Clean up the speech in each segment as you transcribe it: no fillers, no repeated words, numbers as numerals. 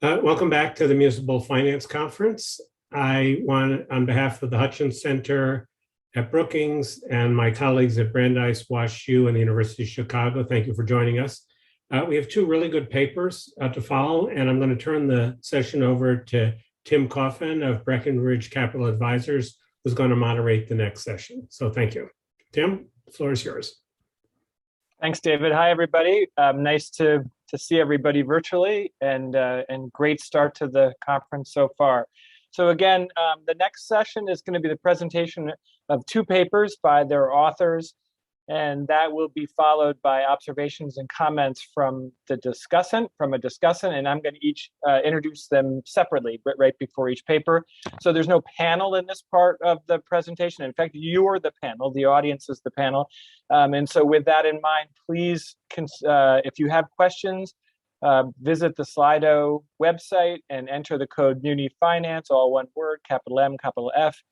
Welcome back to the Municipal Finance Conference. I want, on behalf of the Hutchins Center at Brookings and my colleagues at Brandeis, WashU, and the University of Chicago, thank you for joining us. We have two really good papers to follow, and I'm going to turn the session over to Tim Coffin of Breckenridge Capital Advisors, who's going to moderate the next session. So thank you. Tim, the floor is yours. Thanks, David. Hi, everybody. Nice to see everybody virtually, and great start to the conference so far. So again, the next session is going to be the presentation of two papers by their authors, and that will be followed by observations and comments from a discussant, and I'm going to each introduce them separately right before each paper. So there's no panel in this part of the presentation. In fact, you're the panel, the audience is the panel. And so with that in mind, please, if you have questions, visit the Slido website and enter the code MuniFinance, all one word, capital M, capital F,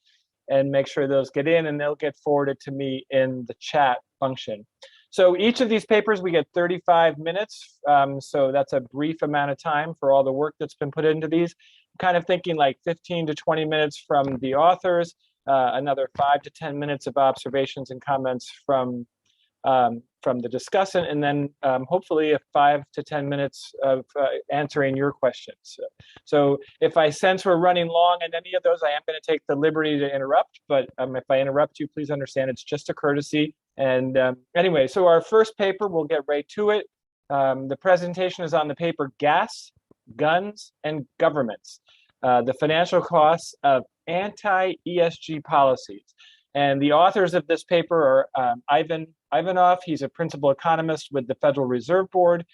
and make sure those get in, and they'll get forwarded to me in the chat function. So each of these papers, we get 35 minutes. So that's a brief amount of time for all the work that's been put into these. I'm kind of thinking like 15 to 20 minutes from the authors, another 5 to 10 minutes of observations and comments from the discussant, and then hopefully 5 to 10 minutes of answering your questions. So if I sense we're running long in any of those, I am going to take the liberty to interrupt, but if I interrupt you, please understand it's just a courtesy. And anyway, so our first paper, we'll get right to it. The presentation is on the paper Gas, Guns, and Governments, the financial costs of anti-ESG policies. And the authors of this paper are Ivan Ivanov, he's a principal economist with the Federal Reserve Board,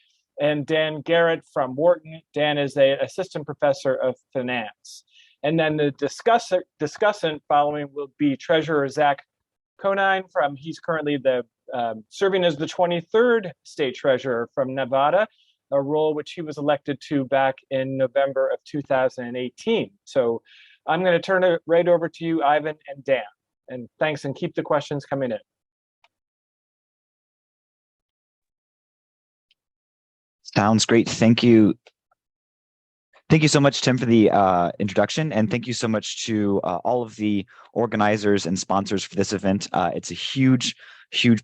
and Dan Garrett from Wharton. Dan is an assistant professor of finance. And then the discussant following will be Treasurer Zach Conine he's currently serving as the 23rd state treasurer from Nevada, a role which he was elected to back in November of 2018. So I'm going to turn it right over to you, Ivan and Dan. And thanks, and keep the questions coming in. Sounds great. Thank you. Thank you so much, Tim, for the introduction, and thank you so much to all of the organizers and sponsors for this event. It's a huge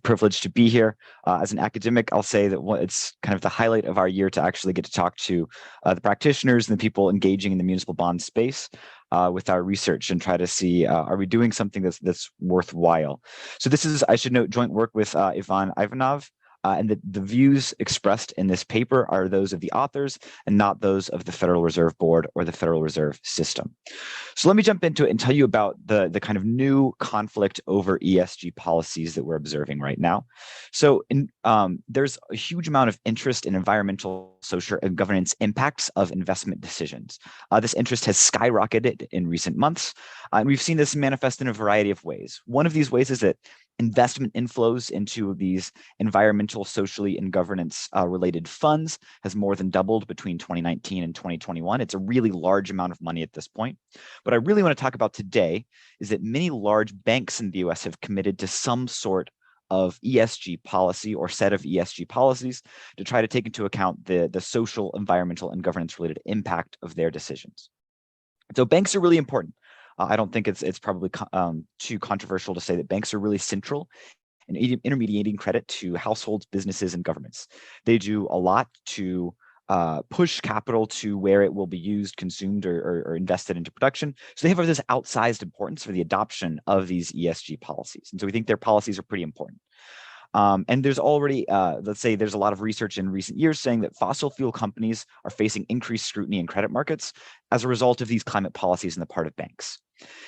privilege to be here. As an academic, I'll say that it's kind of the highlight of our year to actually get to talk to the practitioners and the people engaging in the municipal bond space with our research and try to see, are we doing something that's worthwhile? So this is, I should note, joint work with Ivan Ivanov. And the views expressed in this paper are those of the authors and not those of the Federal Reserve Board or the Federal Reserve System. So let me jump into it and tell you about the kind of new conflict over ESG policies that we're observing right now. So there's a huge amount of interest in environmental, social, and governance impacts of investment decisions. This interest has skyrocketed in recent months, and we've seen this manifest in a variety of ways. One of these ways is that investment inflows into these environmental, socially, and governance related funds has more than doubled between 2019 and 2021. It's a really large amount of money at this point. What I really want to talk about today is that many large banks in the US have committed to some sort of ESG policy or set of ESG policies to try to take into account the social, environmental, and governance related impact of their decisions. So banks are really important. I don't think it's probably too controversial to say that banks are really central in intermediating credit to households, businesses, and governments. They do a lot to push capital to where it will be used, consumed, or invested into production. So they have this outsized importance for the adoption of these ESG policies. And so we think their policies are pretty important. And there's already, let's say there's a lot of research in recent years saying that fossil fuel companies are facing increased scrutiny in credit markets as a result of these climate policies on the part of banks.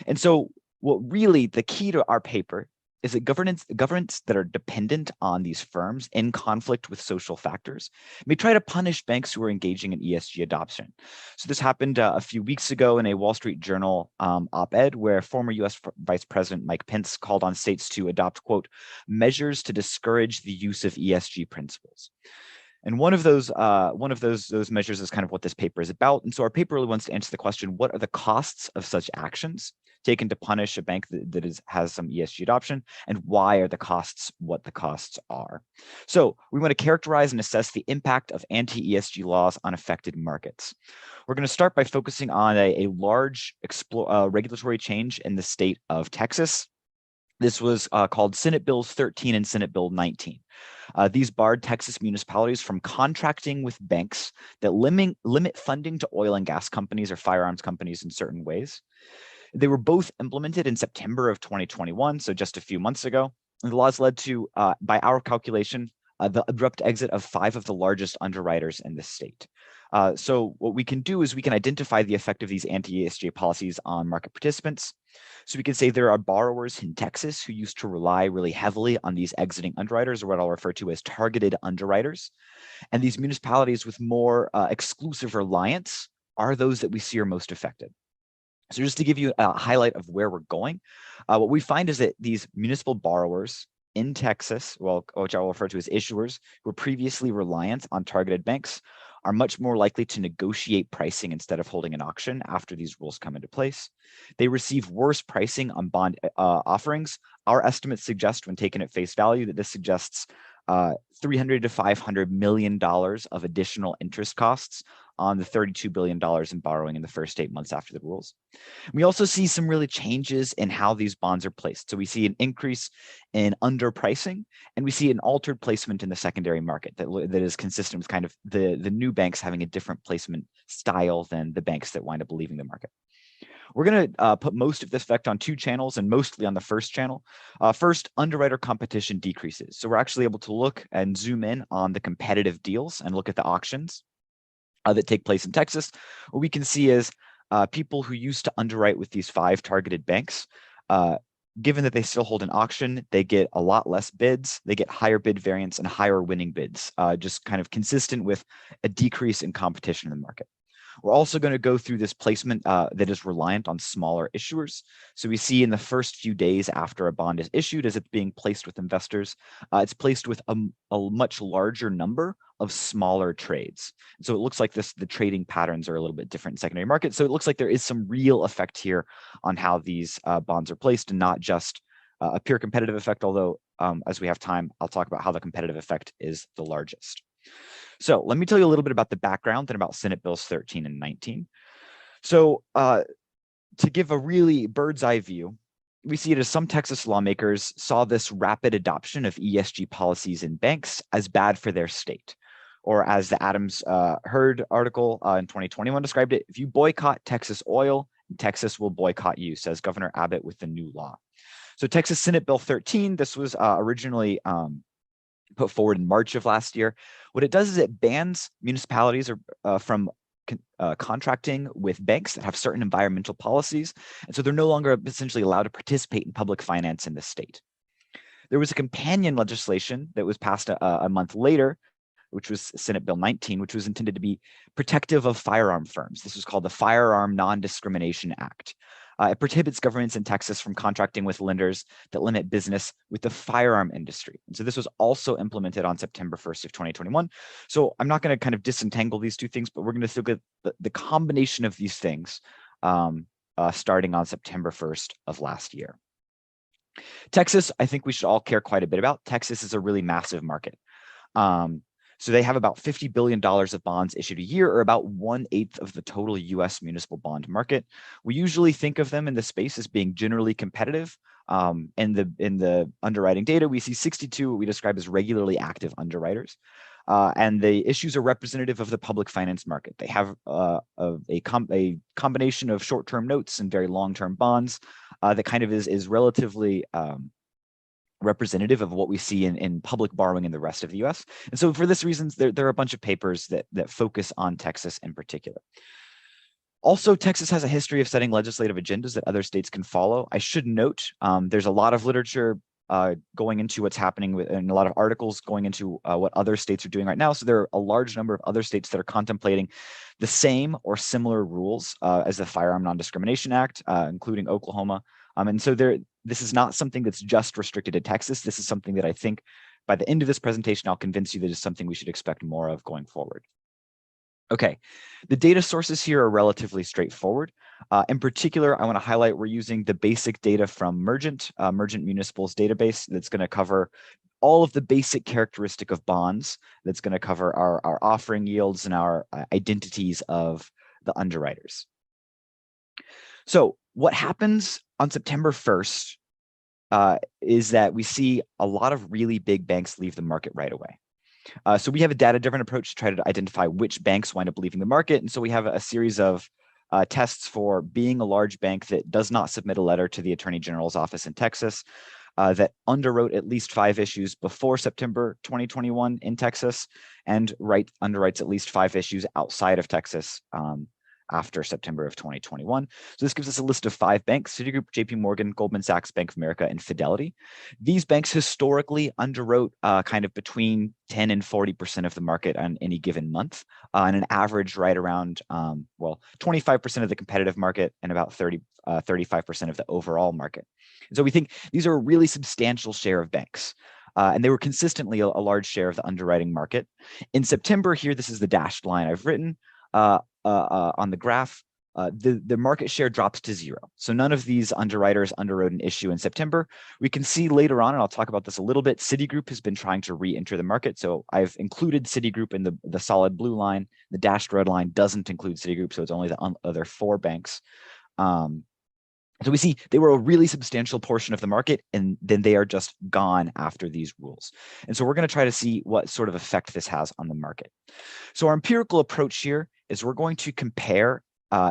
And so what really the key to our paper is that governments that are dependent on these firms in conflict with social factors may try to punish banks who are engaging in ESG adoption. So this happened a few weeks ago in a Wall Street Journal op-ed where former US Vice President Mike Pence called on states to adopt, quote, measures to discourage the use of ESG principles. And one of those measures is kind of what this paper is about. And so our paper really wants to answer the question, what are the costs of such actions taken to punish a bank that has some ESG adoption, and why are the costs what the costs are. So we want to characterize and assess the impact of anti-ESG laws on affected markets. We're going to start by focusing on a large regulatory change in the state of Texas. This was called Senate Bills 13 and Senate Bill 19. These barred Texas municipalities from contracting with banks that limit funding to oil and gas companies or firearms companies in certain ways. They were both implemented in September of 2021, so just a few months ago. And the laws led to, by our calculation, the abrupt exit of 5 of the largest underwriters in the state. So what we can do is we can identify the effect of these anti-ESG policies on market participants. So we can say there are borrowers in Texas who used to rely really heavily on these exiting underwriters, or what I'll refer to as targeted underwriters. And these municipalities with more exclusive reliance are those that we see are most affected. So just to give you a highlight of where we're going, what we find is that these municipal borrowers in Texas, which I will refer to as issuers, who were previously reliant on targeted banks, are much more likely to negotiate pricing instead of holding an auction after these rules come into place. They receive worse pricing on bond offerings. Our estimates suggest, when taken at face value, that this suggests $300 to $500 million of additional interest costs on the $32 billion in borrowing in the first 8 months after the rules. We also see some really changes in how these bonds are placed. So we see an increase in underpricing, and we see an altered placement in the secondary market that is consistent with kind of the new banks having a different placement style than the banks that wind up leaving the market. We're going to put most of this effect on 2 channels and mostly on the first channel. First, underwriter competition decreases. So we're actually able to look and zoom in on the competitive deals and look at the auctions that take place in Texas. What we can see is people who used to underwrite with these 5 targeted banks, given that they still hold an auction, they get a lot less bids, they get higher bid variance and higher winning bids, just kind of consistent with a decrease in competition in the market. We're also going to go through this placement that is reliant on smaller issuers. So we see in the first few days after a bond is issued, as it's being placed with investors, it's placed with a much larger number of smaller trades. So it looks like the trading patterns are a little bit different in secondary markets. So it looks like there is some real effect here on how these bonds are placed, and not just a pure competitive effect, although as we have time, I'll talk about how the competitive effect is the largest. So let me tell you a little bit about the background and about Senate Bills 13 and 19. So to give a really bird's eye view, we see it as some Texas lawmakers saw this rapid adoption of ESG policies in banks as bad for their state. Or as the Adams Heard article in 2021 described it, if you boycott Texas oil, Texas will boycott you, says Governor Abbott with the new law. So Texas Senate Bill 13, this was originally put forward in March of last year. What it does is it bans municipalities from contracting with banks that have certain environmental policies. And so they're no longer essentially allowed to participate in public finance in the state. There was a companion legislation that was passed a month later, which was Senate Bill 19, which was intended to be protective of firearm firms. This was called the Firearm Non-Discrimination Act. It prohibits governments in Texas from contracting with lenders that limit business with the firearm industry. And so this was also implemented on September 1st of 2021. So I'm not going to kind of disentangle these 2 things, but we're going to look at the combination of these things starting on September 1st of last year. Texas, I think we should all care quite a bit about. Texas is a really massive market. So they have about $50 billion of bonds issued a year, or about 1/8 of the total US municipal bond market. We usually think of them in the space as being generally competitive. In the underwriting data, we see 62 what we describe as regularly active underwriters. And the issues are representative of the public finance market. They have a combination of short-term notes and very long-term bonds that kind of is relatively representative of what we see in public borrowing in the rest of the US. And so for this reason, there are a bunch of papers that focus on Texas in particular. Also, Texas has a history of setting legislative agendas that other states can follow. I should note, there's a lot of literature going into what's happening and a lot of articles going into what other states are doing right now. So there are a large number of other states that are contemplating the same or similar rules as the Firearm Non-Discrimination Act, including Oklahoma. And so this is not something that's just restricted to Texas. This is something that I think by the end of this presentation, I'll convince you that is something we should expect more of going forward. Okay, the data sources here are relatively straightforward. In particular, I want to highlight we're using the basic data from Mergent, Mergent Municipal's database that's going to cover all of the basic characteristic of bonds, that's going to cover our offering yields and our identities of the underwriters. So what happens on September 1st is that we see a lot of really big banks leave the market right away. So we have a data-driven approach to try to identify which banks wind up leaving the market. And so we have a series of tests for being a large bank that does not submit a letter to the Attorney General's office in Texas, that underwrote at least 5 issues before September 2021 in Texas, and underwrites at least 5 issues outside of Texas after September of 2021. So this gives us a list of 5 banks: Citigroup, JP Morgan, Goldman Sachs, Bank of America, and Fidelity. These banks historically underwrote kind of between 10 and 40% of the market on any given month, and an average right around, 25% of the competitive market and about 35% of the overall market. And so we think these are a really substantial share of banks. And they were consistently a large share of the underwriting market. In September here, this is the dashed line I've written on the graph. The market share drops to 0. So none of these underwriters underwrote an issue in September. We can see later on, and I'll talk about this a little bit, Citigroup has been trying to re-enter the market. So I've included Citigroup in the solid blue line. The dashed red line doesn't include Citigroup, so it's only the other 4 banks. So we see they were a really substantial portion of the market, and then they are just gone after these rules. And so we're going to try to see what sort of effect this has on the market. So our empirical approach here is we're going to compare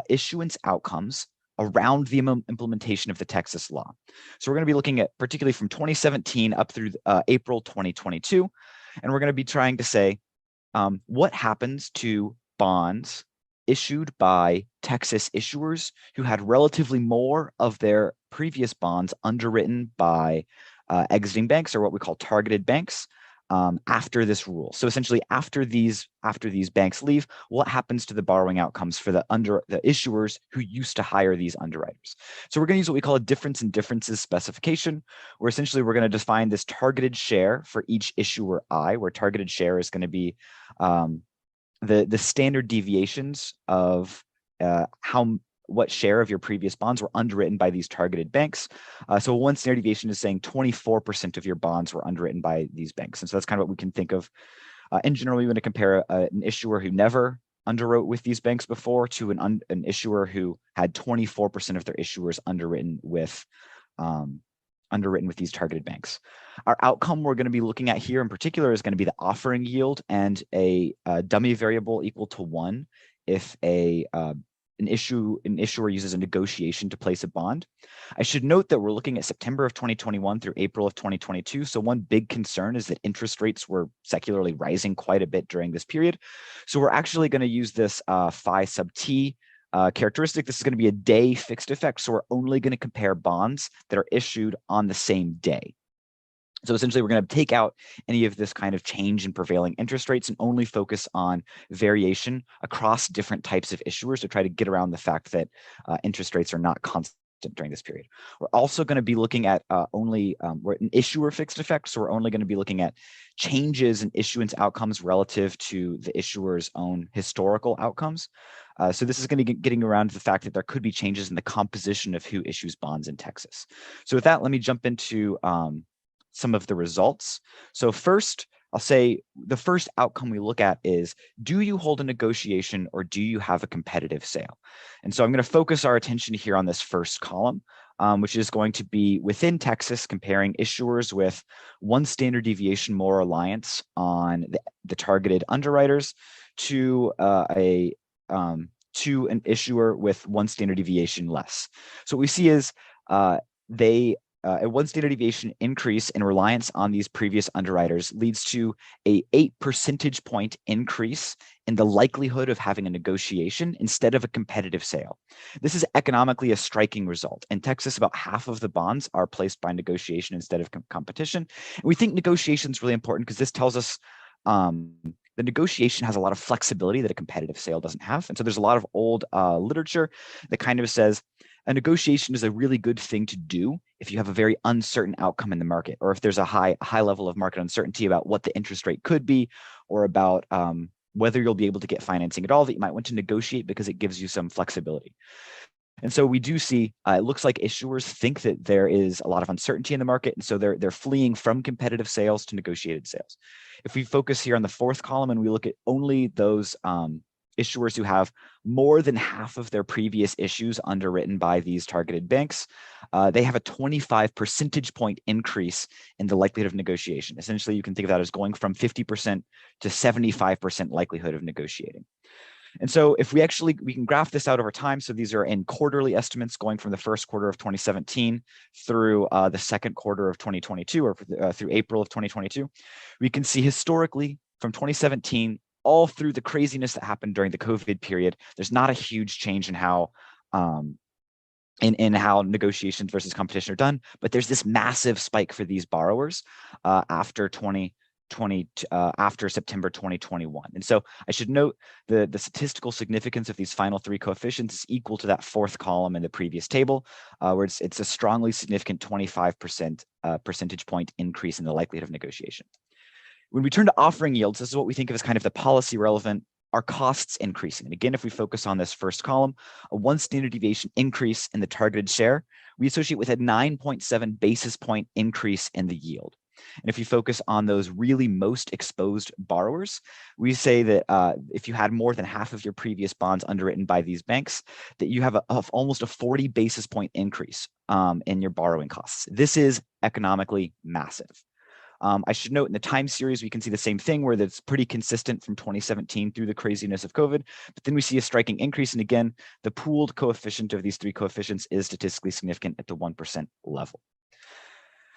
issuance outcomes around the implementation of the Texas law. So we're going to be looking at particularly from 2017 up through April 2022, and we're going to be trying to say what happens to bonds issued by Texas issuers who had relatively more of their previous bonds underwritten by exiting banks, or what we call targeted banks, after this rule. So essentially, after these banks leave, what happens to the borrowing outcomes for the issuers who used to hire these underwriters? So we're going to use what we call a difference in differences specification, where essentially we're going to define this targeted share for each issuer I, where targeted share is going to be the standard deviations of what share of your previous bonds were underwritten by these targeted banks. So one standard deviation is saying 24% of your bonds were underwritten by these banks. And so that's kind of what we can think of. In general, we want to compare an issuer who never underwrote with these banks before to an issuer who had 24% of their issuers underwritten with these targeted banks. Our outcome we're going to be looking at here in particular is going to be the offering yield and a dummy variable equal to 1 if an issuer uses a negotiation to place a bond. I should note that we're looking at September of 2021 through April of 2022. So one big concern is that interest rates were secularly rising quite a bit during this period. So we're actually going to use this phi sub t characteristic. This is going to be a day fixed effect. So we're only going to compare bonds that are issued on the same day. So essentially, we're going to take out any of this kind of change in prevailing interest rates and only focus on variation across different types of issuers to try to get around the fact that interest rates are not constant during this period. We're also going to be looking at we're an issuer fixed effect. So we're only going to be looking at changes in issuance outcomes relative to the issuer's own historical outcomes. So this is going to be getting around to the fact that there could be changes in the composition of who issues bonds in Texas. So with that, let me jump into some of the results. So first, I'll say the first outcome we look at is, do you hold a negotiation or do you have a competitive sale? And so I'm going to focus our attention here on this first column, which is going to be within Texas, comparing issuers with 1 standard deviation more reliance on the targeted underwriters to an issuer with 1 standard deviation less. So what we see is a 1 standard deviation increase in reliance on these previous underwriters leads to a 8 percentage point increase in the likelihood of having a negotiation instead of a competitive sale. This is economically a striking result. In Texas, about half of the bonds are placed by negotiation instead of competition. And we think negotiation is really important because this tells us the negotiation has a lot of flexibility that a competitive sale doesn't have. And so there's a lot of old literature that kind of says a negotiation is a really good thing to do if you have a very uncertain outcome in the market, or if there's a high level of market uncertainty about what the interest rate could be, or about whether you'll be able to get financing at all, that you might want to negotiate because it gives you some flexibility. And so we do see, it looks like issuers think that there is a lot of uncertainty in the market, and so they're fleeing from competitive sales to negotiated sales. If we focus here on the fourth column and we look at only those issuers who have more than half of their previous issues underwritten by these targeted banks, they have a 25 percentage point increase in the likelihood of negotiation. Essentially, you can think of that as going from 50% to 75% likelihood of negotiating. And so if we can graph this out over time. So these are in quarterly estimates going from the first quarter of 2017 through the second quarter of 2022, or through April of 2022. We can see historically from 2017 all through the craziness that happened during the COVID period, there's not a huge change in how in how negotiations versus competition are done, but there's this massive spike for these borrowers after September 2021. And so I should note the statistical significance of these final three coefficients is equal to that fourth column in the previous table, where it's a strongly significant 25% percentage point increase in the likelihood of negotiation. When we turn to offering yields, this is what we think of as kind of the policy relevant. Are costs increasing? And again, if we focus on this first column, a 1 standard deviation increase in the targeted share, we associate with a 9.7 basis point increase in the yield. And if you focus on those really most exposed borrowers, we say that if you had more than half of your previous bonds underwritten by these banks, that you have almost a 40 basis point increase in your borrowing costs. This is economically massive. I should note in the time series, we can see the same thing where that's pretty consistent from 2017 through the craziness of COVID, but then we see a striking increase. And again, the pooled coefficient of these three coefficients is statistically significant at the 1% level.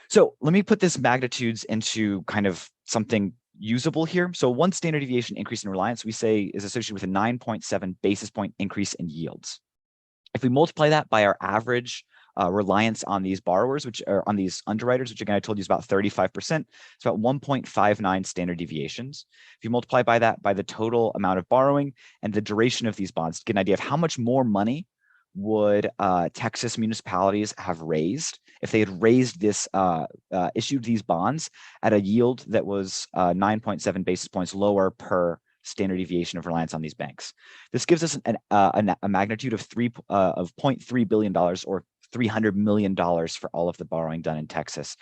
So let me put this magnitudes into kind of something usable here. So 1 standard deviation increase in reliance, we say is associated with a 9.7 basis point increase in yields. If we multiply that by our average reliance on these borrowers, which are on these underwriters, which again, I told you is about 35%, it's about 1.59 standard deviations. If you multiply by that by the total amount of borrowing and the duration of these bonds to get an idea of how much more money would Texas municipalities have raised if they had raised this, issued these bonds at a yield that was 9.7 basis points lower per standard deviation of reliance on these banks. This gives us a magnitude of $0.3 billion or $300 million for all of the borrowing done in Texas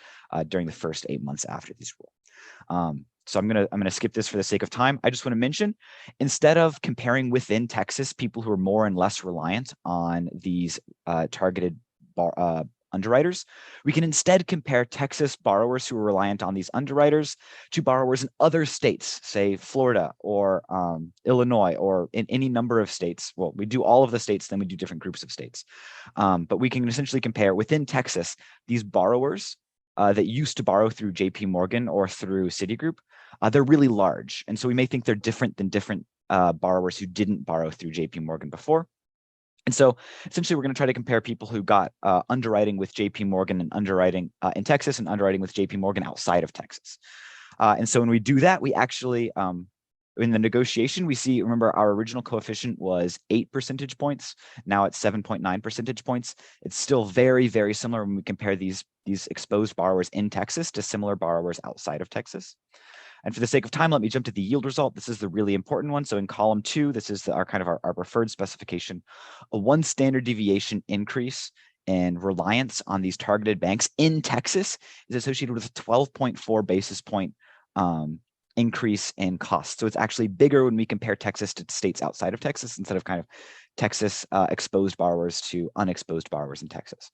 during the first 8 months after this rule. So I'm gonna skip this for the sake of time. I just want to mention, instead of comparing within Texas people who are more and less reliant on these targeted underwriters, we can instead compare Texas borrowers who are reliant on these underwriters to borrowers in other states, say Florida or Illinois, or in any number of states. Well, we do all of the states, then we do different groups of states. But we can essentially compare within Texas, these borrowers that used to borrow through JP Morgan or through Citigroup, they're really large. And so we may think they're different than different borrowers who didn't borrow through JP Morgan before. And so essentially, we're going to try to compare people who got underwriting with JP Morgan and underwriting in Texas and underwriting with JP Morgan outside of Texas. And so when we do that, we actually, in the negotiation, we see, remember, our original coefficient was 8 percentage points. Now it's 7.9 percentage points. It's still very, very similar when we compare these exposed borrowers in Texas to similar borrowers outside of Texas. And for the sake of time, let me jump to the yield result. This is the really important one. So in column 2, this is our preferred specification. A 1 standard deviation increase in reliance on these targeted banks in Texas is associated with a 12.4 basis point increase in cost. So it's actually bigger when we compare Texas to states outside of Texas instead of kind of Texas exposed borrowers to unexposed borrowers in Texas.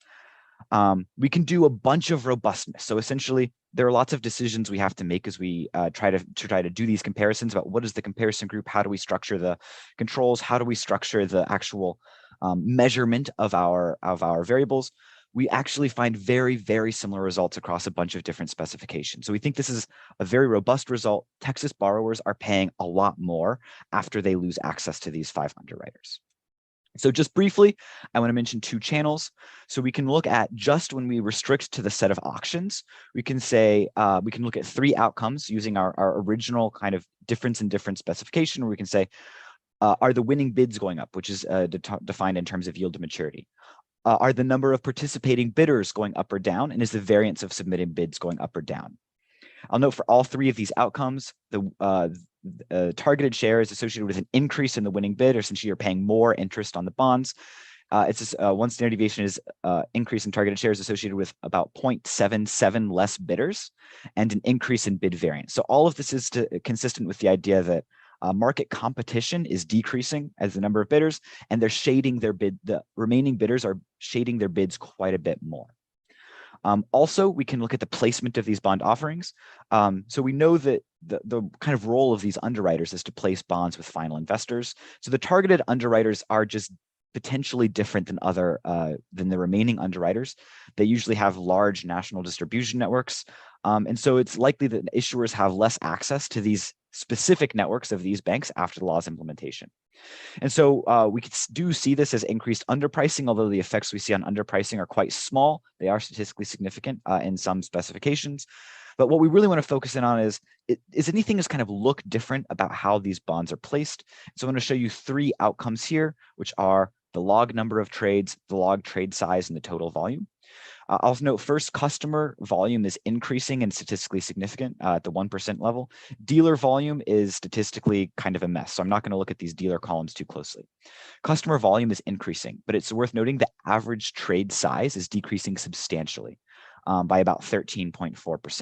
We can do a bunch of robustness. So essentially, there are lots of decisions we have to make as we try to do these comparisons about what is the comparison group, how do we structure the controls, how do we structure the actual measurement of our variables. We actually find very, very similar results across a bunch of different specifications. So we think this is a very robust result. Texas borrowers are paying a lot more after they lose access to these 5 underwriters. So just briefly, I want to mention 2 channels. So we can look at just when we restrict to the set of auctions, we can say, we can look at 3 outcomes using our original kind of difference in difference specification, where we can say, are the winning bids going up, which is defined in terms of yield to maturity? Are the number of participating bidders going up or down? And is the variance of submitted bids going up or down? I'll note for all 3 of these outcomes, targeted share is associated with an increase in the winning bid, or essentially you're paying more interest on the bonds. One standard deviation is increase in targeted shares associated with about 0.77 less bidders and an increase in bid variance. So all of this is consistent with the idea that market competition is decreasing as the number of bidders, and they're shading their bid. The remaining bidders are shading their bids quite a bit more. Also, we can look at the placement of these bond offerings. So we know that the kind of role of these underwriters is to place bonds with final investors. So the targeted underwriters are just potentially different than than the remaining underwriters. They usually have large national distribution networks. And so it's likely that issuers have less access to these specific networks of these banks after the law's implementation. And so we do see this as increased underpricing, although the effects we see on underpricing are quite small. They are statistically significant in some specifications. But what we really want to focus in on is anything that's kind of look different about how these bonds are placed. So I'm going to show you 3 outcomes here, which are the log number of trades, the log trade size, and the total volume. I'll note first, customer volume is increasing and statistically significant at the 1% level. Dealer volume is statistically kind of a mess, so I'm not going to look at these dealer columns too closely. Customer volume is increasing, but it's worth noting the average trade size is decreasing substantially by about 13.4%,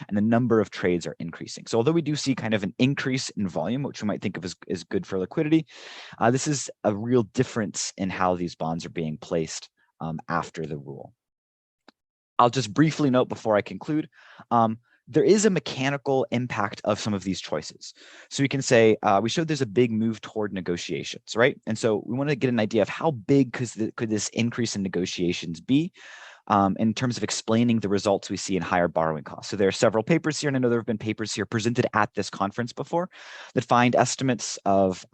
and the number of trades are increasing. So although we do see kind of an increase in volume, which we might think of as good for liquidity, this is a real difference in how these bonds are being placed after the rule. I'll just briefly note before I conclude, there is a mechanical impact of some of these choices. So we can say, we showed there's a big move toward negotiations, right? And so we want to get an idea of how big could this increase in negotiations be in terms of explaining the results we see in higher borrowing costs. So there are several papers here, and I know there have been papers here presented at this conference before that find estimates of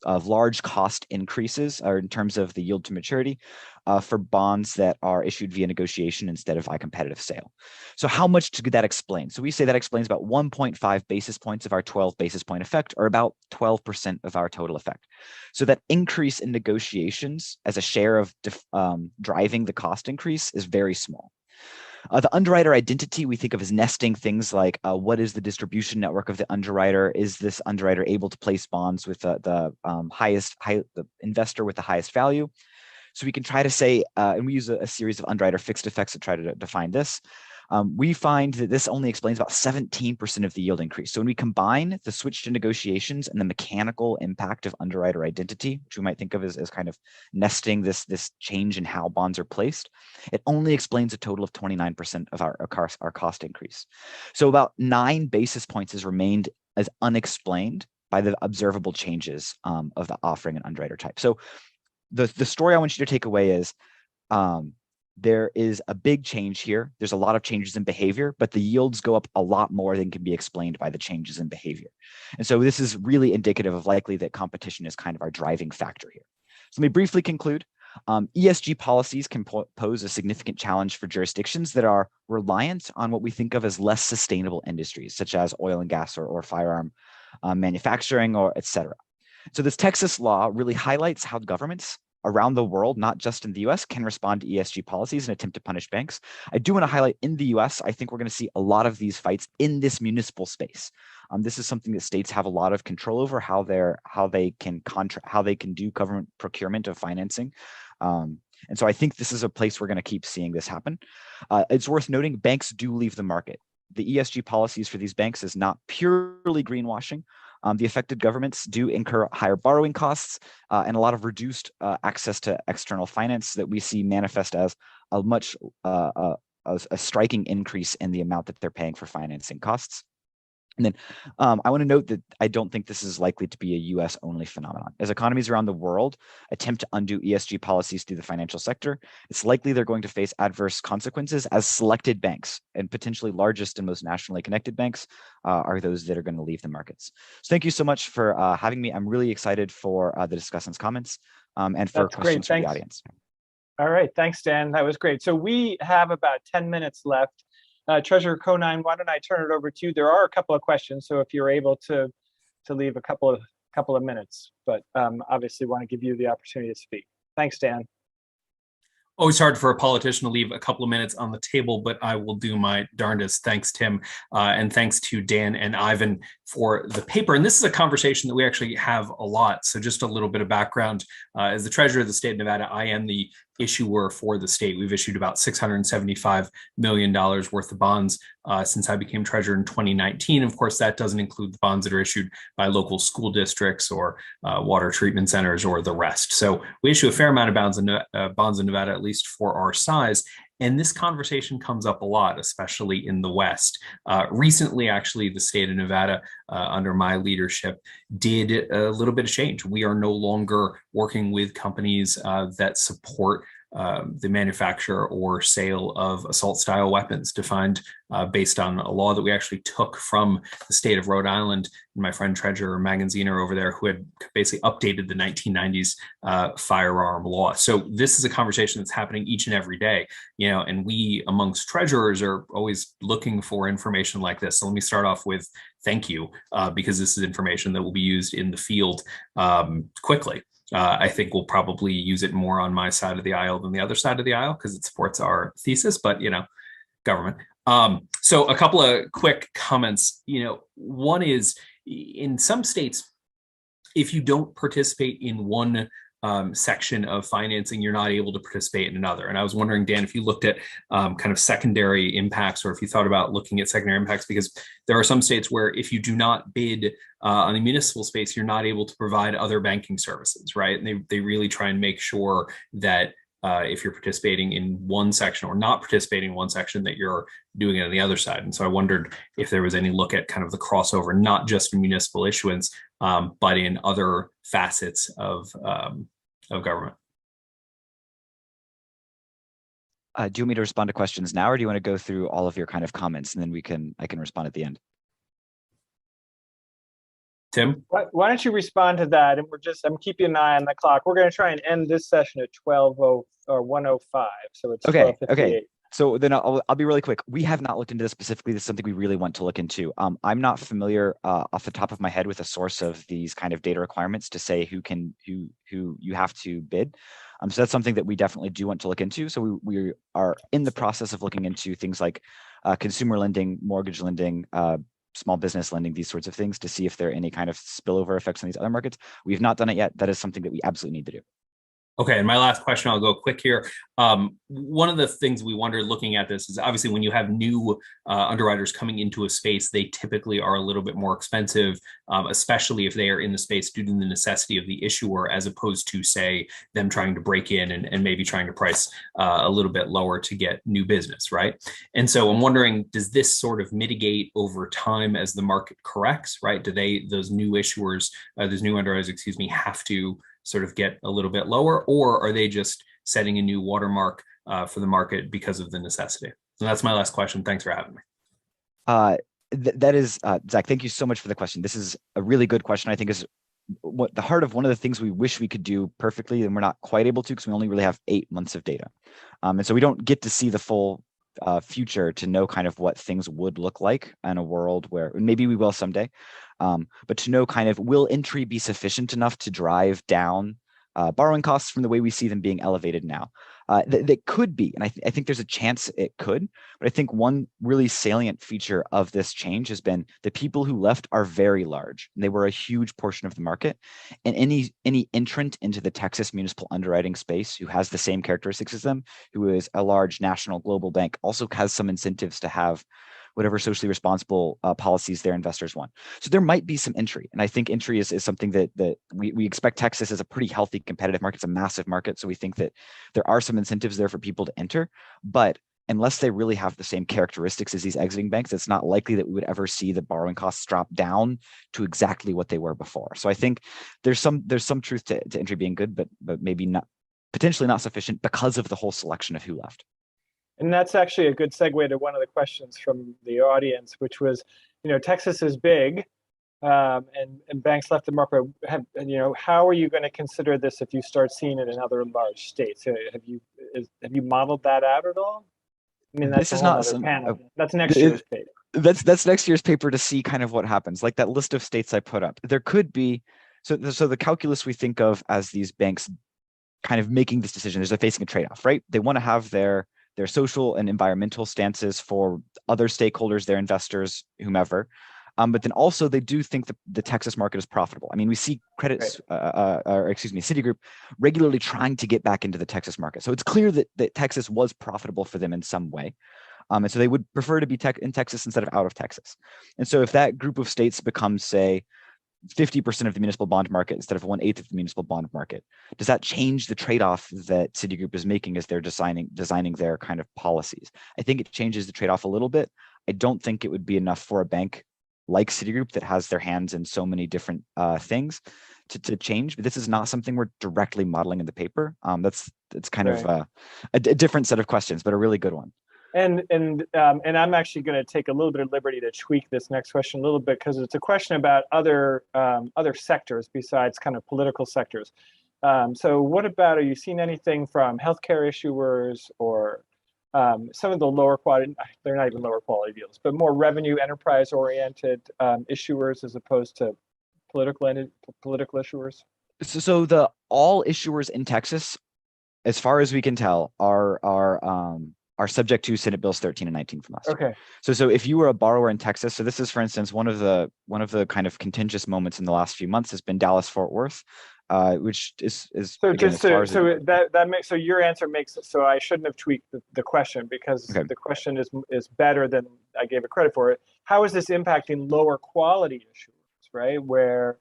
large cost increases, or in terms of the yield to maturity, for bonds that are issued via negotiation instead of by competitive sale. So how much could that explain? So we say that explains about 1.5 basis points of our 12 basis point effect, or about 12% of our total effect. So that increase in negotiations as a share of driving the cost increase is very small. The underwriter identity we think of as nesting things like what is the distribution network of the underwriter? Is this underwriter able to place bonds with the investor with the highest value? So we can try to say, and we use a series of underwriter fixed effects to try to define this. We find that this only explains about 17% of the yield increase. So when we combine the switch to negotiations and the mechanical impact of underwriter identity, which we might think of as kind of nesting this change in how bonds are placed, it only explains a total of 29% of our cost increase. So about 9 basis points has remained as unexplained by the observable changes of the offering and underwriter type. So the story I want you to take away is there is a big change here. There's a lot of changes in behavior, but the yields go up a lot more than can be explained by the changes in behavior. And so this is really indicative of likely that competition is kind of our driving factor here. So let me briefly conclude. ESG policies can pose a significant challenge for jurisdictions that are reliant on what we think of as less sustainable industries, such as oil and gas or firearm manufacturing, or et cetera. So this Texas law really highlights how governments around the world, not just in the US, can respond to ESG policies and attempt to punish banks. I do want to highlight in the US, I think we're going to see a lot of these fights in this municipal space. This is something that states have a lot of control over, how they can do government procurement of financing. And so I think this is a place we're going to keep seeing this happen. It's worth noting banks do leave the market. The ESG policies for these banks is not purely greenwashing. The affected governments do incur higher borrowing costs and a lot of reduced access to external finance that we see manifest as a striking increase in the amount that they're paying for financing costs. And then I want to note that I don't think this is likely to be a US only phenomenon. As economies around the world attempt to undo ESG policies through the financial sector, it's likely they're going to face adverse consequences, as selected banks and potentially largest and most nationally connected banks are those that are going to leave the markets. So thank you so much for having me. I'm really excited for the discussant's comments and for questions from the audience. All right, thanks, Dan. That was great. So we have about 10 minutes left. Treasurer Conine, why don't I turn it over to you? There are a couple of questions, so if you're able to leave a couple of minutes, but obviously want to give you the opportunity to speak. Thanks, Dan. Always hard for a politician to leave a couple of minutes on the table, but I will do my darndest. Thanks, Tim. And thanks to Dan and Ivan for the paper. And this is a conversation that we actually have a lot. So just a little bit of background. As the treasurer of the state of Nevada, I am the issuer for the state. We've issued about $675 million worth of bonds since I became treasurer in 2019. Of course, that doesn't include the bonds that are issued by local school districts or water treatment centers or the rest. So we issue a fair amount of bonds in Nevada, at least for our size. And this conversation comes up a lot, especially in the West. Recently, actually, the state of Nevada, under my leadership, did a little bit of change. We are no longer working with companies that support the manufacture or sale of assault-style weapons defined based on a law that we actually took from the state of Rhode Island. And my friend Treasurer Magazziner over there, who had basically updated the 1990s firearm law. So this is a conversation that's happening each and every day, you know, and we amongst treasurers are always looking for information like this. So let me start off with thank you, because this is information that will be used in the field quickly. I think we'll probably use it more on my side of the aisle than the other side of the aisle because it supports our thesis, but, you know, government. So a couple of quick comments. You know, one is in some states, if you don't participate in one section of financing, you're not able to participate in another. And I was wondering, Dan, if you looked at kind of secondary impacts, or if you thought about looking at secondary impacts, because there are some states where if you do not bid on the municipal space, you're not able to provide other banking services, right? And they really try and make sure that if you're participating in one section or not participating in one section, that you're doing it on the other side. And so I wondered if there was any look at kind of the crossover, not just in municipal issuance, but in other facets of government. Do you want me to respond to questions now, or do you want to go through all of your kind of comments and then I can respond at the end? Tim? Why don't you respond to that? And I'm keeping an eye on the clock. We're going to try and end this session at 12:00 or 1:05. So it's okay. 12:58. Okay. So then I'll be really quick. We have not looked into this specifically. This is something we really want to look into. I'm not familiar off the top of my head with a source of these kind of data requirements to say who you have to bid. So that's something that we definitely do want to look into. So we are in the process of looking into things like consumer lending, mortgage lending, small business lending, these sorts of things, to see if there are any kind of spillover effects on these other markets. We've not done it yet. That is something that we absolutely need to do. Okay, and my last question, I'll go quick here. One of the things we wondered looking at this is obviously when you have new underwriters coming into a space, they typically are a little bit more expensive, especially if they are in the space due to the necessity of the issuer, as opposed to, say, them trying to break in and maybe trying to price a little bit lower to get new business, right? And so I'm wondering, does this sort of mitigate over time as the market corrects, right? Do those new issuers, those new underwriters, excuse me, have to sort of get a little bit lower, or are they just setting a new watermark for the market because of the necessity? So that's my last question. Thanks for having me. That is, Zach, thank you so much for the question. This is a really good question. I think is what the heart of one of the things we wish we could do perfectly, and we're not quite able to because we only really have 8 months of data. And so we don't get to see the full future to know kind of what things would look like in a world where, maybe we will someday, but to know kind of, will entry be sufficient enough to drive down borrowing costs from the way we see them being elevated now? That could be, and I think there's a chance it could, but I think one really salient feature of this change has been the people who left are very large, and they were a huge portion of the market, and any entrant into the Texas municipal underwriting space who has the same characteristics as them, who is a large national global bank, also has some incentives to have whatever socially responsible policies their investors want. So there might be some entry. And I think entry is something that we expect. Texas is a pretty healthy competitive market. It's a massive market. So we think that there are some incentives there for people to enter. But unless they really have the same characteristics as these exiting banks, it's not likely that we would ever see the borrowing costs drop down to exactly what they were before. So I think there's some truth to entry being good, but maybe not, potentially not sufficient because of the whole selection of who left. And that's actually a good segue to one of the questions from the audience, which was, Texas is big, and banks left the market. How are you going to consider this if you start seeing it in other large states? Have you modeled that out at all? I mean, that's that's next year's paper. That's next year's paper to see kind of what happens. Like that list of states I put up, there could be. So the calculus we think of as these banks kind of making this decision, they're facing a trade-off, right? They want to have their social and environmental stances for other stakeholders, their investors, whomever. But then also they do think that the Texas market is profitable. I mean, we see Citigroup regularly trying to get back into the Texas market. So it's clear that Texas was profitable for them in some way. And so they would prefer to be in Texas instead of out of Texas. And so if that group of states becomes, say, 50% of the municipal bond market instead of 1/8 of the municipal bond market, does that change the trade-off that Citigroup is making as they're designing their kind of policies? I think it changes the trade-off a little bit. I don't think it would be enough for a bank like Citigroup that has their hands in so many different things to change. But this is not something we're directly modeling in the paper. That's kind of a different set of questions, but a really good one. And I'm actually going to take a little bit of liberty to tweak this next question a little bit, because it's a question about other sectors besides kind of political sectors. So what about, are you seeing anything from healthcare issuers or some of the lower quality, they're not even lower quality deals, but more revenue enterprise oriented issuers as opposed to political issuers? So all issuers in Texas, as far as we can tell, are subject to Senate Bills 13 and 19 from last year. Okay. So if you were a borrower in Texas, so this is, for instance, one of the kind of contentious moments in the last few months has been Dallas-Fort Worth, which is so again, so your answer makes it so I shouldn't have tweaked the question, because the question is better than I gave it credit for. It. How is this impacting lower quality issuers, right? Where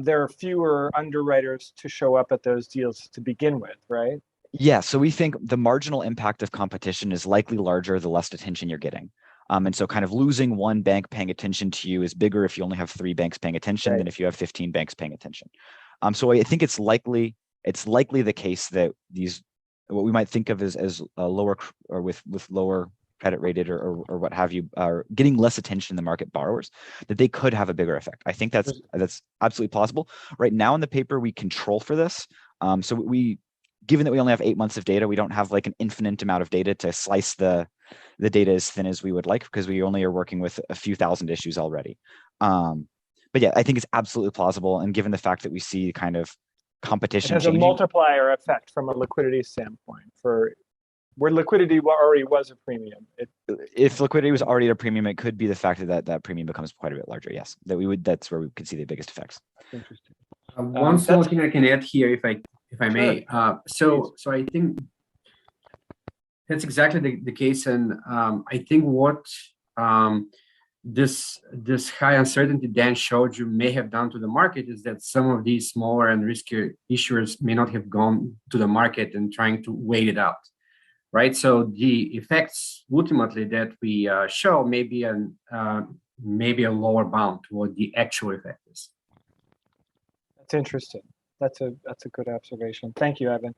there are fewer underwriters to show up at those deals to begin with, right? Yeah, so we think the marginal impact of competition is likely larger the less attention you're getting. And so kind of losing one bank paying attention to you is bigger if you only have 3 banks paying attention than if you have 15 banks paying attention. So I think it's likely the case that these, what we might think of as lower or with lower credit rated or what have you, are getting less attention in the market borrowers, that they could have a bigger effect. I think that's absolutely plausible. Right now in the paper, we control for this. So given that we only have 8 months of data, we don't have like an infinite amount of data to slice the data as thin as we would like, because we only are working with a few thousand issues already. But yeah, I think it's absolutely plausible. And given the fact that we see kind of competition, it has a multiplier effect from a liquidity standpoint for where liquidity already was a premium. If liquidity was already at a premium, it could be the fact that premium becomes quite a bit larger. Yes, that's where we could see the biggest effects. Interesting. One small thing I can add here, if I may. So I think that's exactly the case, and I think what this high uncertainty Dan showed you may have done to the market is that some of these smaller and riskier issuers may not have gone to the market and trying to wait it out, right? So the effects ultimately that we show may be a lower bound to what the actual effect is. That's interesting. That's a good observation. Thank you, Evan.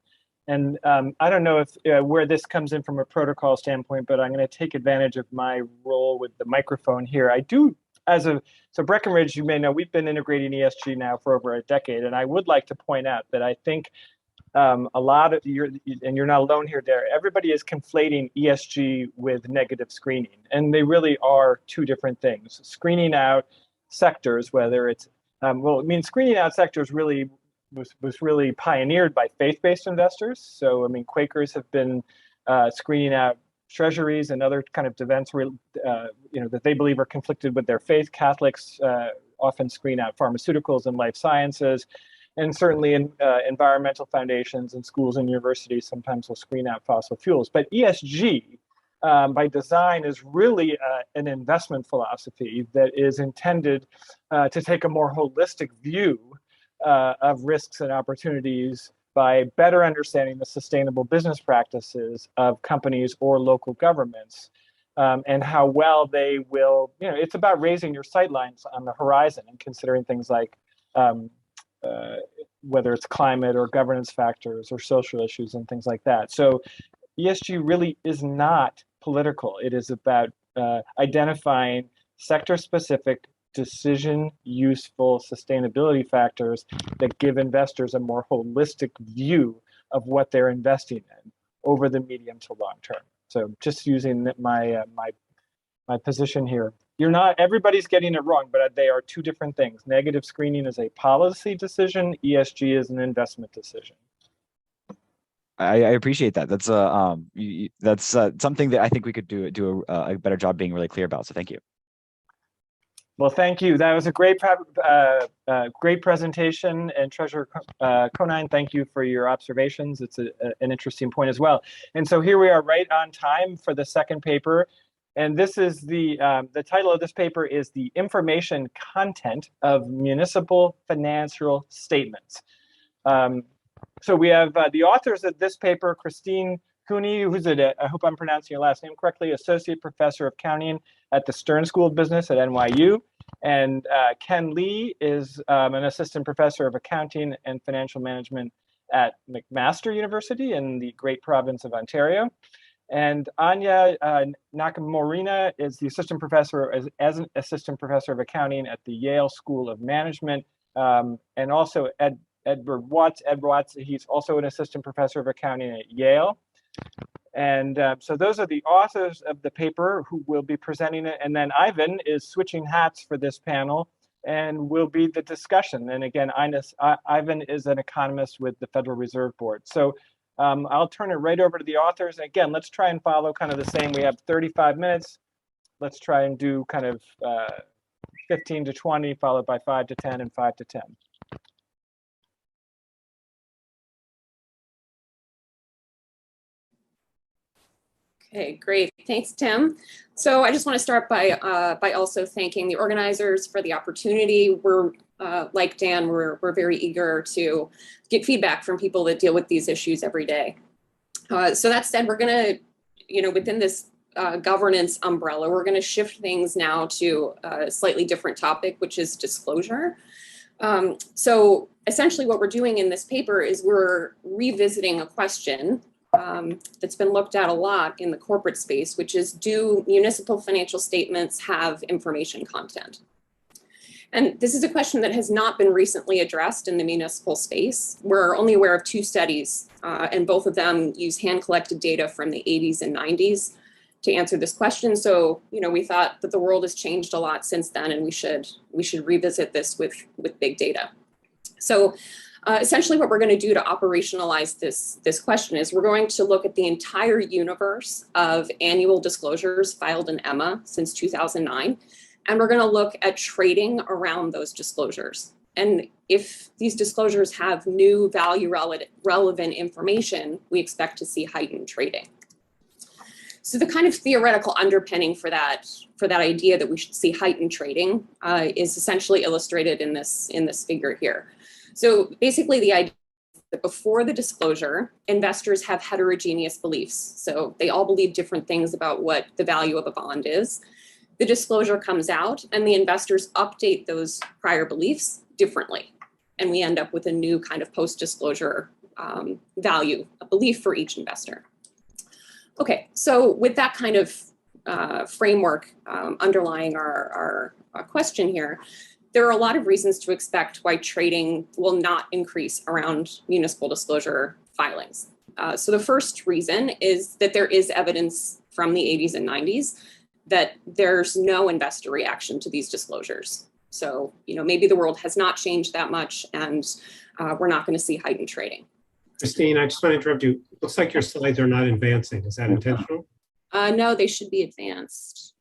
And I don't know if where this comes in from a protocol standpoint, but I'm going to take advantage of my role with the microphone here. I do, so Breckenridge, you may know, we've been integrating ESG now for over a decade, and I would like to point out that I think a lot of and you're not alone here, Dara, everybody is conflating ESG with negative screening, and they really are two different things. Screening out sectors, whether it's screening out sectors really was really pioneered by faith-based investors. So, I mean, Quakers have been screening out treasuries and other kind of events, that they believe are conflicted with their faith. Catholics often screen out pharmaceuticals and life sciences, and certainly in environmental foundations and schools and universities sometimes will screen out fossil fuels. But ESG, by design, is really an investment philosophy that is intended to take a more holistic view of risks and opportunities by better understanding the sustainable business practices of companies or local governments, and how well they will, it's about raising your sightlines on the horizon and considering things like whether it's climate or governance factors or social issues and things like that. So ESG really is not political. It is about identifying sector-specific, decision-useful sustainability factors that give investors a more holistic view of what they're investing in over the medium to long term. So just using my position here. Everybody's getting it wrong, but they are two different things. Negative screening is a policy decision. ESG is an investment decision. I appreciate that. That's something that I think we could do a better job being really clear about. So thank you. Well, thank you. That was a great presentation, and Treasurer Conine, thank you for your observations. It's an interesting point as well. And so here we are, right on time for the second paper. And this is the title of this paper is The Information Content of Municipal Financial Statements. So we have the authors of this paper, Christine Cooney, who's I hope I'm pronouncing your last name correctly, Associate Professor of Accounting at the Stern School of Business at NYU. And Ken Lee is an Assistant Professor of Accounting and Financial Management at McMaster University in the great province of Ontario. And Anya Nakamorina is the Assistant Professor as an Assistant Professor of Accounting at the Yale School of Management. And also Ed Watts, he's also an Assistant Professor of Accounting at Yale. And so those are the authors of the paper who will be presenting it. And then Ivan is switching hats for this panel and will be the discussion. And again, Ivan is an economist with the Federal Reserve Board. So I'll turn it right over to the authors. And again, let's try and follow kind of the same. We have 35 minutes. Let's try and do kind of 15 to 20, followed by 5 to 10 and 5 to 10. Okay, great. Thanks, Tim. So I just want to start by also thanking the organizers for the opportunity. We're like Dan, we're very eager to get feedback from people that deal with these issues every day. So that said, we're going to, within this governance umbrella, we're going to shift things now to a slightly different topic, which is disclosure. So essentially what we're doing in this paper is we're revisiting a question that's been looked at a lot in the corporate space, which is, do municipal financial statements have information content? And this is a question that has not been recently addressed in the municipal space. We're only aware of 2 studies, and both of them use hand-collected data from the 80s and 90s to answer this question. So, we thought that the world has changed a lot since then, and we should revisit this with big data. So essentially what we're going to do to operationalize this question is we're going to look at the entire universe of annual disclosures filed in EMA since 2009. And we're going to look at trading around those disclosures. And if these disclosures have new value relevant information, we expect to see heightened trading. So the kind of theoretical underpinning for that idea that we should see heightened trading is essentially illustrated in this figure here. So basically the idea is that before the disclosure, investors have heterogeneous beliefs. So they all believe different things about what the value of a bond is. The disclosure comes out and the investors update those prior beliefs differently. And we end up with a new kind of post-disclosure value, a belief for each investor. Okay, so with that kind of framework underlying our question here, there are a lot of reasons to expect why trading will not increase around municipal disclosure filings. So the first reason is that there is evidence from the 80s and 90s that there's no investor reaction to these disclosures. So, maybe the world has not changed that much and we're not going to see heightened trading. Christine, I just want to interrupt you. Looks like your slides are not advancing. Is that intentional? No, they should be advanced.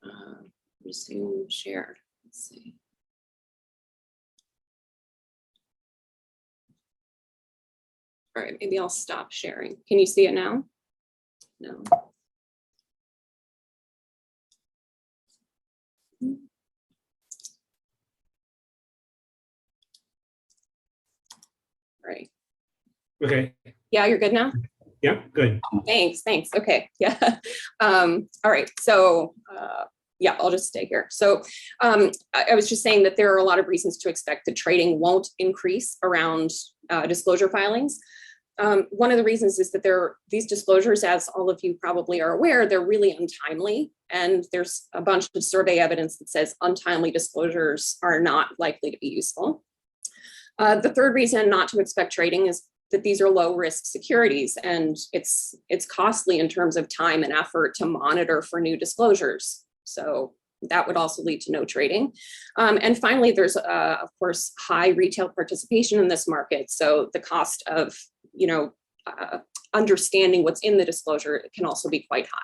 Resume shared. Let's see. All right, maybe I'll stop sharing. Can you see it now? No. Right. Okay. Yeah, you're good now? Yeah, good. Thanks. Okay. Yeah. All right. So yeah, I'll just stay here. So I was just saying that there are a lot of reasons to expect that trading won't increase around disclosure filings. One of the reasons is that these disclosures, as all of you probably are aware, they're really untimely. And there's a bunch of survey evidence that says untimely disclosures are not likely to be useful. The third reason not to expect trading is that these are low risk securities and it's costly in terms of time and effort to monitor for new disclosures. So that would also lead to no trading. And finally, there's of course high retail participation in this market. So the cost of understanding what's in the disclosure can also be quite high.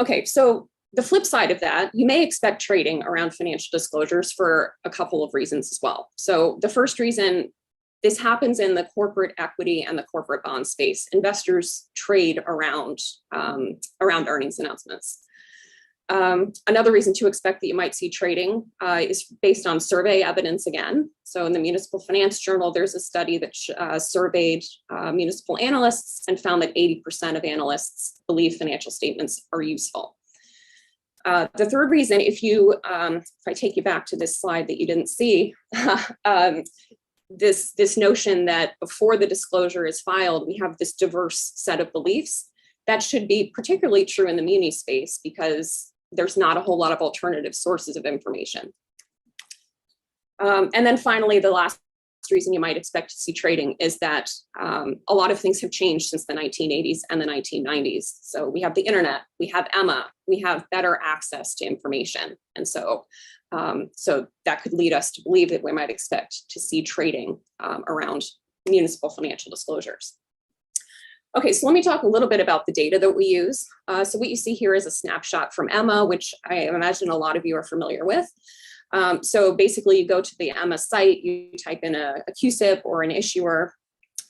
Okay, so the flip side of that, you may expect trading around financial disclosures for a couple of reasons as well. So the first reason, this happens in the corporate equity and the corporate bond space. Investors trade around earnings announcements. Another reason to expect that you might see trading is based on survey evidence again. So in the Municipal Finance Journal, there's a study that surveyed municipal analysts and found that 80% of analysts believe financial statements are useful. The third reason, if I take you back to this slide that you didn't see, this notion that before the disclosure is filed, we have this diverse set of beliefs. That should be particularly true in the muni space because there's not a whole lot of alternative sources of information. And then finally, the last reason you might expect to see trading is that a lot of things have changed since the 1980s and the 1990s. So we have the internet, we have Emma, we have better access to information. And so that could lead us to believe that we might expect to see trading around municipal financial disclosures. Okay, so let me talk a little bit about the data that we use. So what you see here is a snapshot from Emma, which I imagine a lot of you are familiar with. So basically you go to the Emma site, you type in a QSIP or an issuer,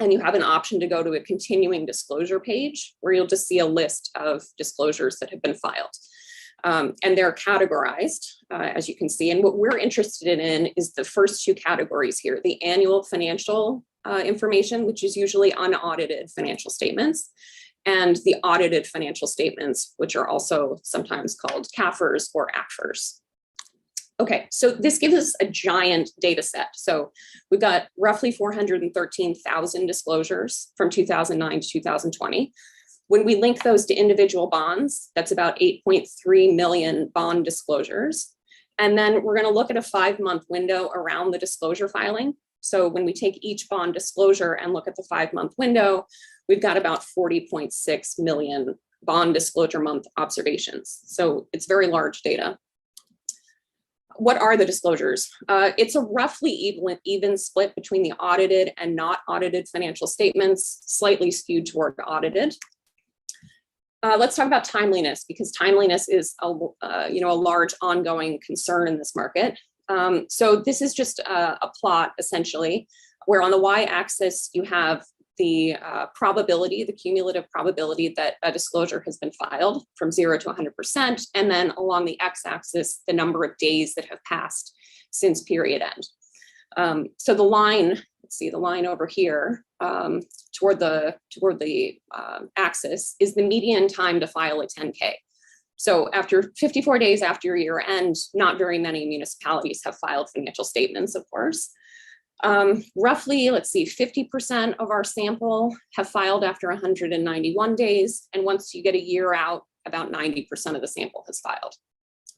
and you have an option to go to a continuing disclosure page where you'll just see a list of disclosures that have been filed. And they're categorized, as you can see. And what we're interested in is the first two categories here, the annual financial information, which is usually unaudited financial statements, and the audited financial statements, which are also sometimes called CAFRs or AFRs. Okay, so this gives us a giant data set. So we've got roughly 413,000 disclosures from 2009 to 2020. When we link those to individual bonds, that's about 8.3 million bond disclosures. And then we're going to look at a 5-month window around the disclosure filing. So when we take each bond disclosure and look at the 5-month window, we've got about 40.6 million bond disclosure month observations. So it's very large data. What are the disclosures? It's a roughly even split between the audited and not audited financial statements, slightly skewed toward audited. Let's talk about timeliness, because timeliness is a large ongoing concern in this market. So this is just a plot, essentially, where on the y-axis you have the probability, the cumulative probability that a disclosure has been filed from 0 to 100%, and then along the x-axis, the number of days that have passed since period end. So the line, let's see, the line over here toward the axis is the median time to file a 10K. So after 54 days after your year end, not very many municipalities have filed financial statements, of course. Roughly, let's see, 50% of our sample have filed after 191 days. And once you get a year out, about 90% of the sample has filed.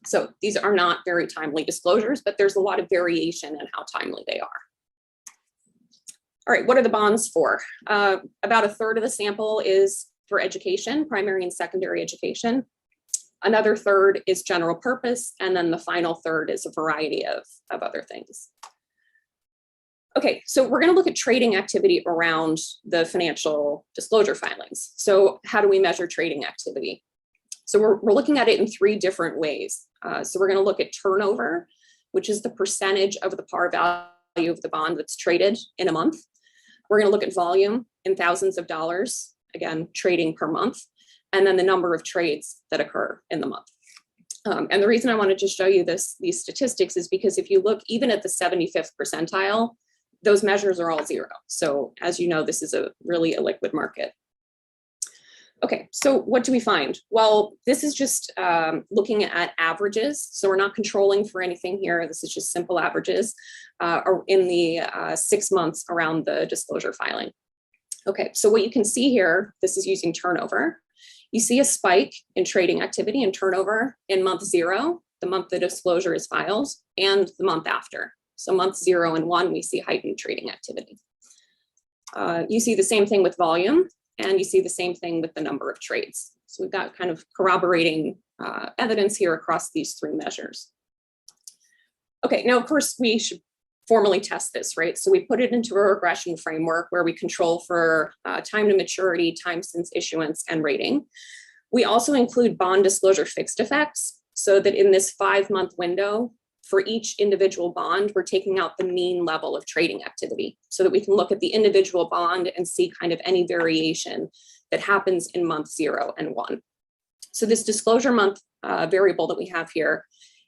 So these are not very timely disclosures, but there's a lot of variation in how timely they are. All right, what are the bonds for? About a third of the sample is for education, primary and secondary education. Another third is general purpose, and then the final third is a variety of other things. Okay, so we're going to look at trading activity around the financial disclosure filings. So how do we measure trading activity? So we're looking at it in 3 different ways. So we're going to look at turnover, which is the percentage of the par value of the bond that's traded in a month. We're going to look at volume in thousands of dollars, again, trading per month, and then the number of trades that occur in the month. And the reason I wanted to show you these statistics is because if you look even at the 75th percentile, those measures are all 0. So as you know, this is a really illiquid market. Okay, so what do we find? Well, this is just looking at averages. So we're not controlling for anything here. This is just simple averages in the 6 months around the disclosure filing. Okay, so what you can see here, this is using turnover. You see a spike in trading activity and turnover in month 0, the month the disclosure is filed, and the month after. So months 0 and 1, we see heightened trading activity. You see the same thing with volume, and you see the same thing with the number of trades. So we've got kind of corroborating evidence here across these 3 measures. Okay, now of course we should formally test this, right? So we put it into a regression framework where we control for time to maturity, time since issuance, and rating. We also include bond disclosure fixed effects so that in this 5-month window, for each individual bond, we're taking out the mean level of trading activity so that we can look at the individual bond and see kind of any variation that happens in month 0 and 1. So this disclosure month variable that we have here,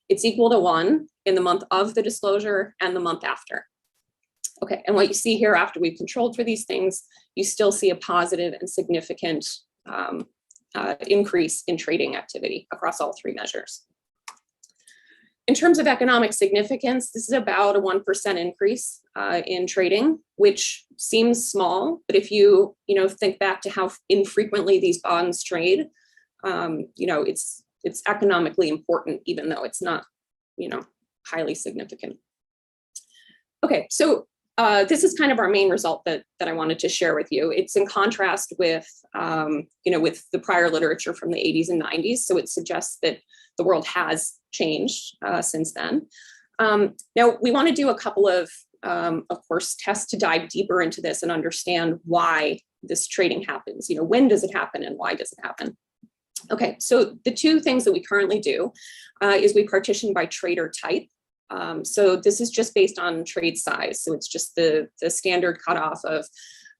it's equal to 1 in the month of the disclosure and the month after. Okay, and what you see here after we've controlled for these things, you still see a positive and significant increase in trading activity across all 3 measures. In terms of economic significance, this is about a 1% increase in trading, which seems small, but if you think back to how infrequently these bonds trade, it's economically important, even though it's not, highly significant. Okay, so this is kind of our main result that I wanted to share with you. It's in contrast with, with the prior literature from the 80s and 90s. So it suggests that the world has changed since then. Now, we want to do a couple of course, tests to dive deeper into this and understand why this trading happens. When does it happen and why does it happen? Okay, so the 2 things that we currently do is we partition by trader type. So this is just based on trade size. So it's just the standard cutoff of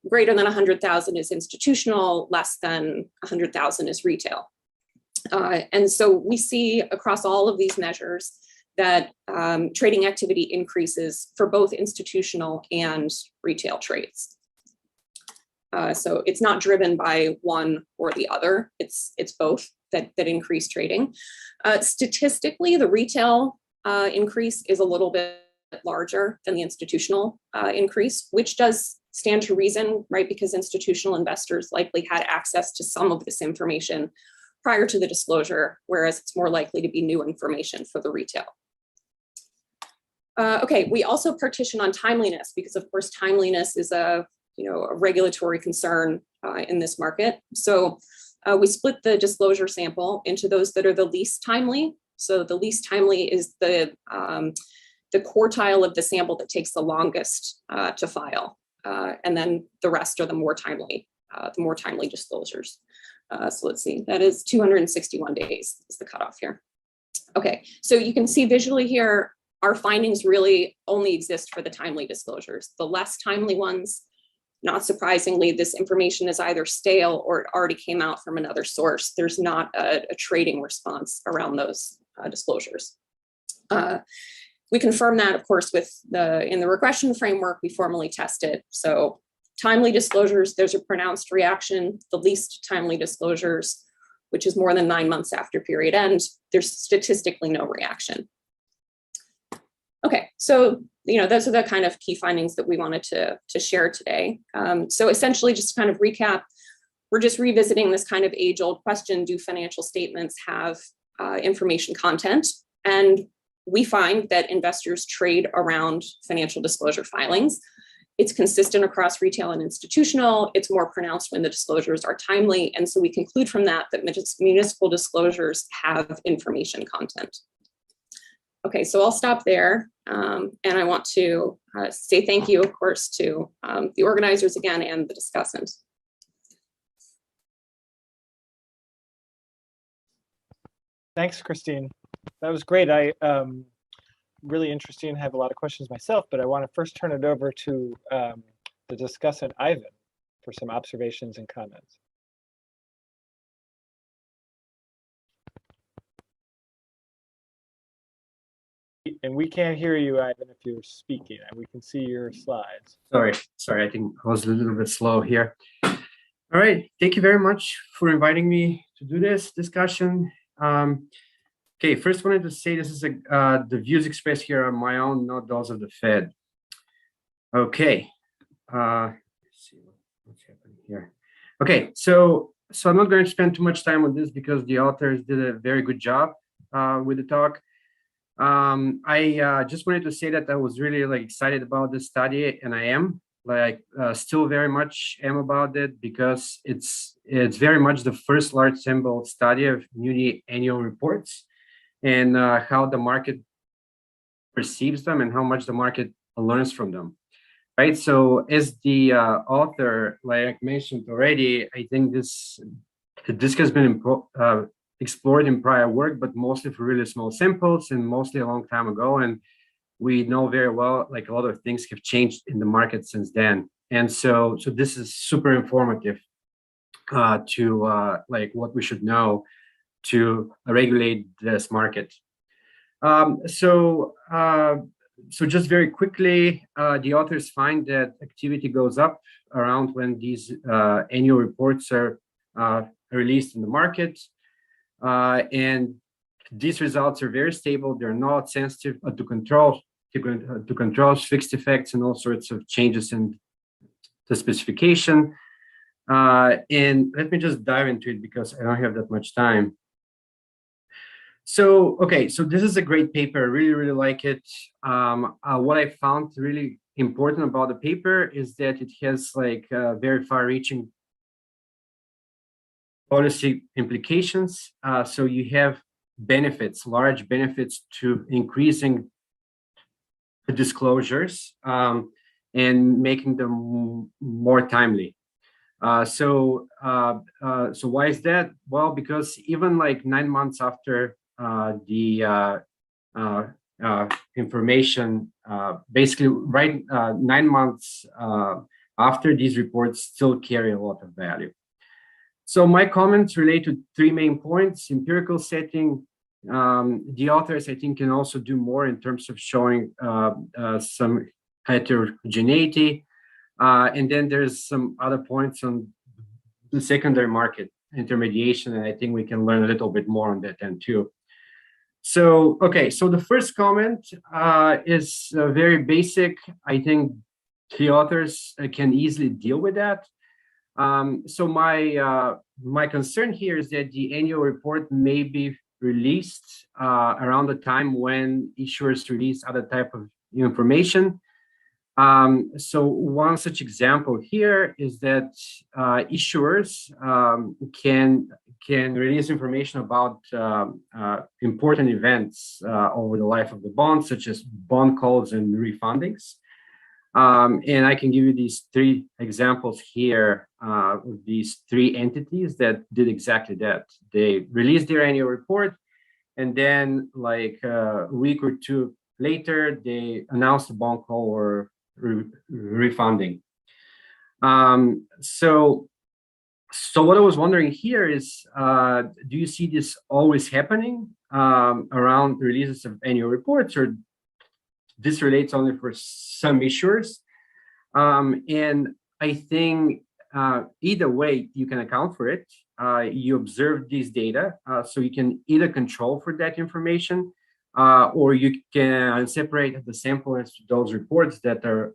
greater than 100,000 is institutional, less than 100,000 is retail. And so we see across all of these measures that trading activity increases for both institutional and retail trades. So it's not driven by one or the other. It's both that increase trading. Statistically, the retail increase is a little bit larger than the institutional increase, which does stand to reason, right? Because institutional investors likely had access to some of this information prior to the disclosure, whereas it's more likely to be new information for the retail. Okay, we also partition on timeliness because, of course, timeliness is a regulatory concern in this market. So we split the disclosure sample into those that are the least timely. So the least timely is the quartile of the sample that takes the longest to file, and then the rest are the more timely disclosures. So let's see, that is 261 days is the cutoff here. Okay, so you can see visually here, our findings really only exist for the timely disclosures. The less timely ones, not surprisingly, this information is either stale or it already came out from another source. There's not a trading response around those disclosures. We confirm that, of course, in the regression framework, we formally test it. So timely disclosures, there's a pronounced reaction. The least timely disclosures, which is more than 9 months after period end, there's statistically no reaction. Okay, so those are the kind of key findings that we wanted to share today. So essentially, just to kind of recap, we're just revisiting this kind of age-old question: do financial statements have information content? And we find that investors trade around financial disclosure filings. It's consistent across retail and institutional. It's more pronounced when the disclosures are timely. And so we conclude from that municipal disclosures have information content. Okay, so I'll stop there. And I want to say thank you, of course, to the organizers again and the discussants. Thanks, Christine. That was great. Really interesting. I have a lot of questions myself, but I want to first turn it over to the discussant, Ivan, for some observations and comments. And we can't hear you, Ivan, if you're speaking. We can see your slides. Sorry, I think I was a little bit slow here. All right, thank you very much for inviting me to do this discussion. Okay, first wanted to say this is the views expressed here are my own, not those of the Fed. Okay, let's see what's happening here. Okay, so I'm not going to spend too much time on this because the authors did a very good job with the talk. I just wanted to say that I was really excited about this study, and I am still very much am about it because it's very much the first large sample study of muni annual reports and how the market perceives them and how much the market learns from them, right? So as the author, like mentioned already, I think this has been explored in prior work, but mostly for really small samples and mostly a long time ago. And we know very well, like a lot of things have changed in the market since then. And so this is super informative to like what we should know to regulate this market. So just very quickly, the authors find that activity goes up around when these annual reports are released in the market. And these results are very stable. They're not sensitive to controls, fixed effects, and all sorts of changes in the specification. And let me just dive into it because I don't have that much time. So, okay, so this is a great paper. I really, really like it. What I found really important about the paper is that it has like very far-reaching policy implications. So you have benefits, large benefits to increasing the disclosures and making them more timely. So why is that? Well, because even like 9 months after the information, basically 9 months after, these reports still carry a lot of value. So my comments relate to 3 main points: empirical setting. The authors, I think, can also do more in terms of showing some heterogeneity. And then there's some other points on the secondary market intermediation, and I think we can learn a little bit more on that end too. So, okay, so the first comment is very basic. I think the authors can easily deal with that. So my concern here is that the annual report may be released around the time when issuers release other type of information. So one such example here is that issuers can release information about important events over the life of the bond, such as bond calls and refundings. And I can give you these 3 examples here of these 3 entities that did exactly that. They released their annual report, and then like a week or 2 later, they announced a bond call or refunding. So what I was wondering here is, do you see this always happening around releases of annual reports, or this relates only for some issuers? And I think either way, you can account for it. You observe these data, so you can either control for that information, or you can separate the sample as to those reports that are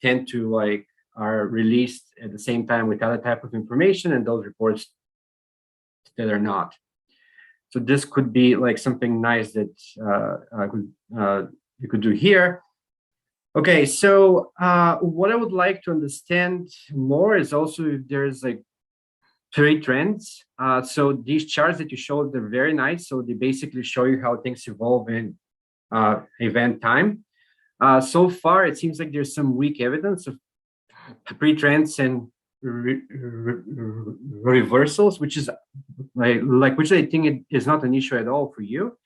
tend to are released at the same time with other type of information, and those reports that are not. So this could be like something nice that you could do here. Okay, so what I would like to understand more is also if there's like 3 trends. So these charts that you showed, they're very nice. So they basically show you how things evolve in event time. So far, it seems like there's some weak evidence of pre-trends and reversals, which is which I think it is not an issue at all for you.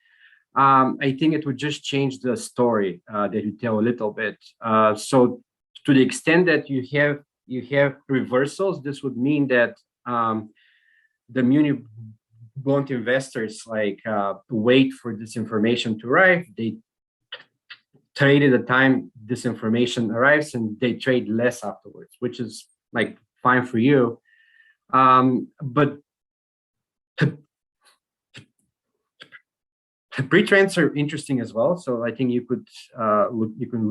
I think it would just change the story that you tell a little bit. So to the extent that you have reversals, this would mean that the muni bond investors wait for this information to arrive. They trade at the time this information arrives, and they trade less afterwards, which is like fine for you. But pre-trends are interesting as well, so I think you could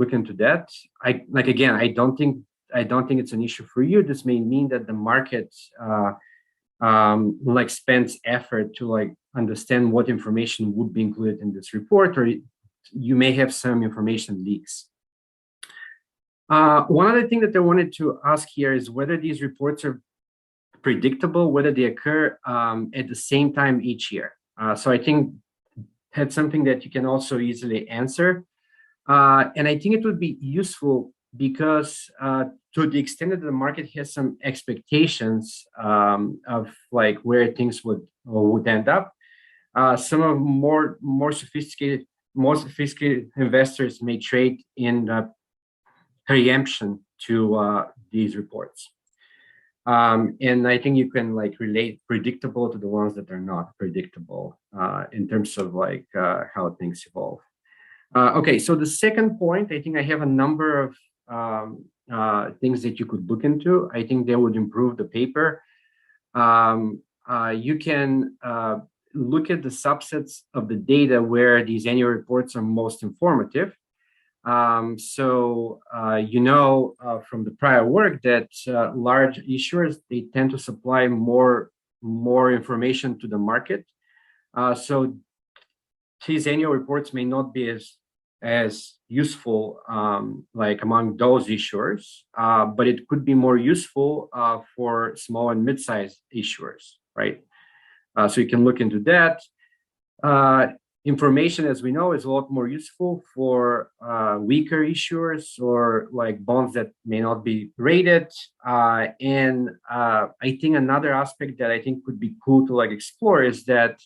look into that. Again, I don't think it's an issue for you. This may mean that the market spends effort to understand what information would be included in this report, or you may have some information leaks. One other thing that I wanted to ask here is whether these reports are predictable, whether they occur at the same time each year. So I think that's something that you can also easily answer. And I think it would be useful because to the extent that the market has some expectations of like where things would end up, some of more sophisticated investors may trade in preemption to these reports. And I think you can like relate predictable to the ones that are not predictable in terms of like how things evolve. Okay, so the second point, I think I have a number of things that you could look into. I think they would improve the paper. You can look at the subsets of the data where these annual reports are most informative. You know from the prior work that large issuers, they tend to supply more information to the market. So these annual reports may not be as useful like among those issuers, but it could be more useful for small and mid-sized issuers, right? So you can look into that. Information, as we know, is a lot more useful for weaker issuers or like bonds that may not be rated. And I think another aspect that I think could be cool to like explore is that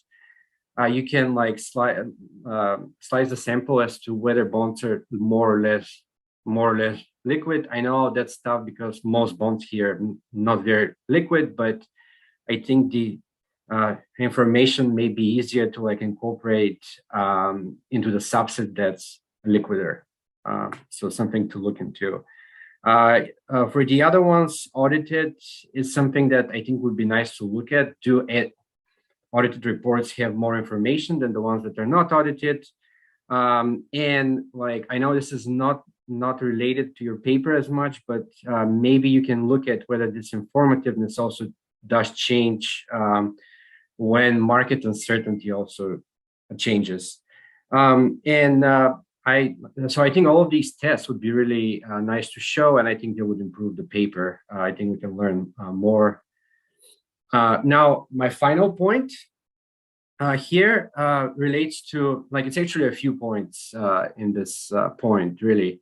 you can like slice the sample as to whether bonds are more or less liquid. I know that's tough because most bonds here are not very liquid, but I think the information may be easier to like incorporate into the subset that's liquider. So something to look into. For the other ones, audited is something that I think would be nice to look at. Audited reports have more information than the ones that are not audited. And like, I know this is not related to your paper as much, but maybe you can look at whether this informativeness also does change when market uncertainty also changes. So I think all of these tests would be really nice to show, and I think they would improve the paper. I think we can learn more. Now, my final point here relates to, like, it's actually a few points in this point, really.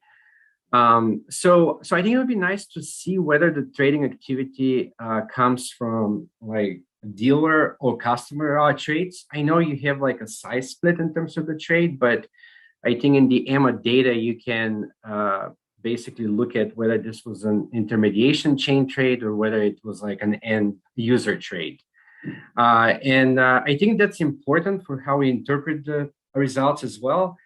So I think it would be nice to see whether the trading activity comes from like dealer or customer trades. I know you have like a size split in terms of the trade, but I think in the EMA data, you can basically look at whether this was an intermediation chain trade or whether it was like an end user trade. I think that's important for how we interpret the results as well.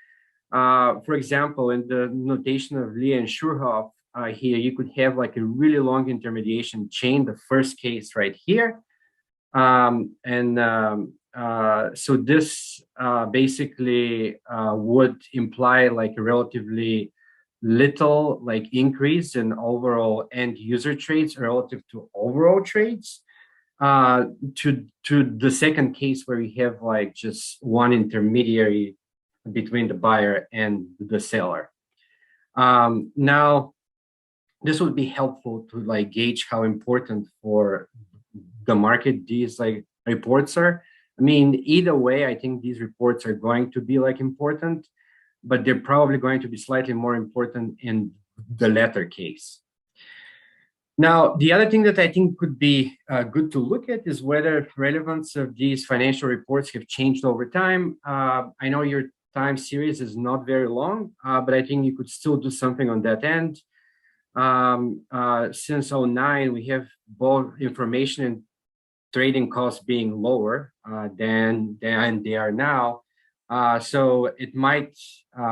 For example, in the notation of Lee and Schurhoff here, you could have like a really long intermediation chain, the first case right here. So this basically would imply like a relatively little like increase in overall end user trades relative to overall trades to the second case where we have like just one intermediary between the buyer and the seller. Now, this would be helpful to like gauge how important for the market these like reports are. I mean, either way, I think these reports are going to be like important, but they're probably going to be slightly more important in the latter case. Now, the other thing that I think could be good to look at is whether relevance of these financial reports have changed over time. I know your time series is not very long, but I think you could still do something on that end. Since 2009, we have both information and trading costs being lower than they are now. So it might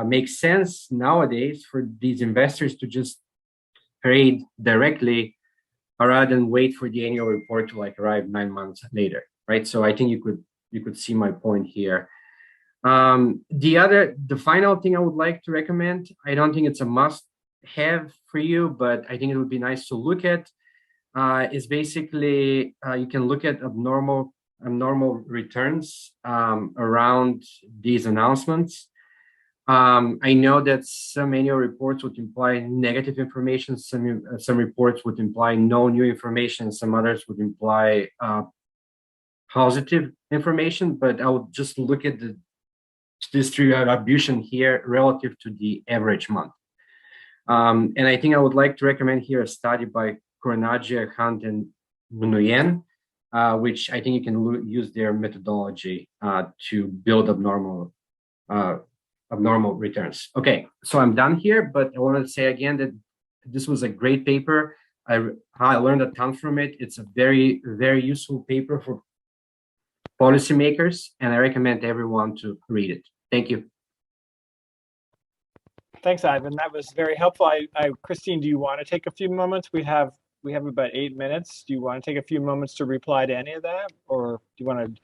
make sense nowadays for these investors to just trade directly rather than wait for the annual report to like arrive 9 months later, right? So I think you could see my point here. The final thing I would like to recommend, I don't think it's a must-have for you, but I think it would be nice to look at, is basically you can look at abnormal returns around these announcements. I know that some annual reports would imply negative information, some reports would imply no new information, some others would imply positive information, but I would just look at the distribution here relative to the average month. And I think I would like to recommend here a study by Korenagia, Hunt, and Nguyen, which I think you can use their methodology to build abnormal returns. Okay, so I'm done here, but I want to say again that this was a great paper. I learned a ton from it. It's a very, very useful paper for policymakers, and I recommend everyone to read it. Thank you. Thanks, Ivan. That was very helpful. Christine, do you want to take a few moments? We have about 8 minutes. Do you want to take a few moments to reply to any of that, or do you want to?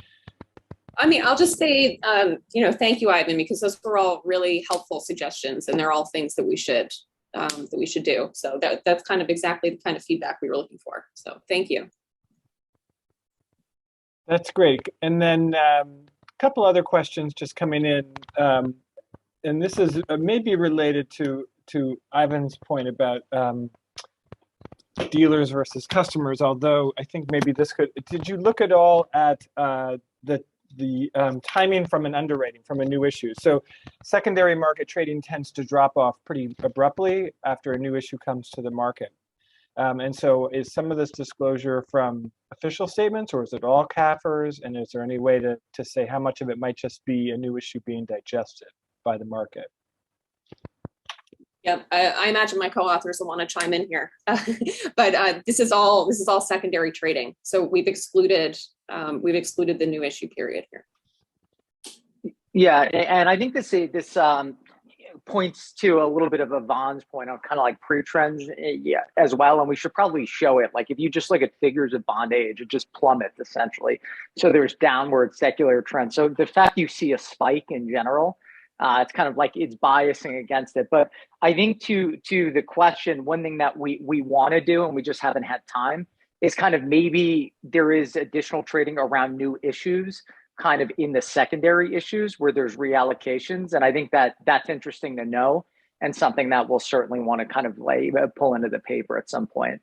I mean, I'll just say, thank you, Ivan, because those were all really helpful suggestions, and they're all things that we should do. So that's kind of exactly the kind of feedback we were looking for. So thank you. That's great. And then a couple other questions just coming in, and this is maybe related to Ivan's point about dealers versus customers. Although I think maybe this could. Did you look at all at the timing from an underwriting from a new issue? So secondary market trading tends to drop off pretty abruptly after a new issue comes to the market. And so is some of this disclosure from official statements, or is it all CAFRs? And is there any way to say how much of it might just be a new issue being digested by the market? Yeah, I imagine my co-authors will want to chime in here, but this is all secondary trading. So we've excluded the new issue period here. Yeah, and I think this points to a little bit of Yvonne's point on kind of like pre-trends as well, and we should probably show it. Like if you just look at figures of bond age, it just plummets essentially. So there's downward secular trends. So the fact you see a spike in general, it's kind of like it's biasing against it. But I think to the question, one thing that we want to do, and we just haven't had time, is kind of maybe there is additional trading around new issues kind of in the secondary issues where there's reallocations. And I think that that's interesting to know, and something that we'll certainly want to kind of pull into the paper at some point.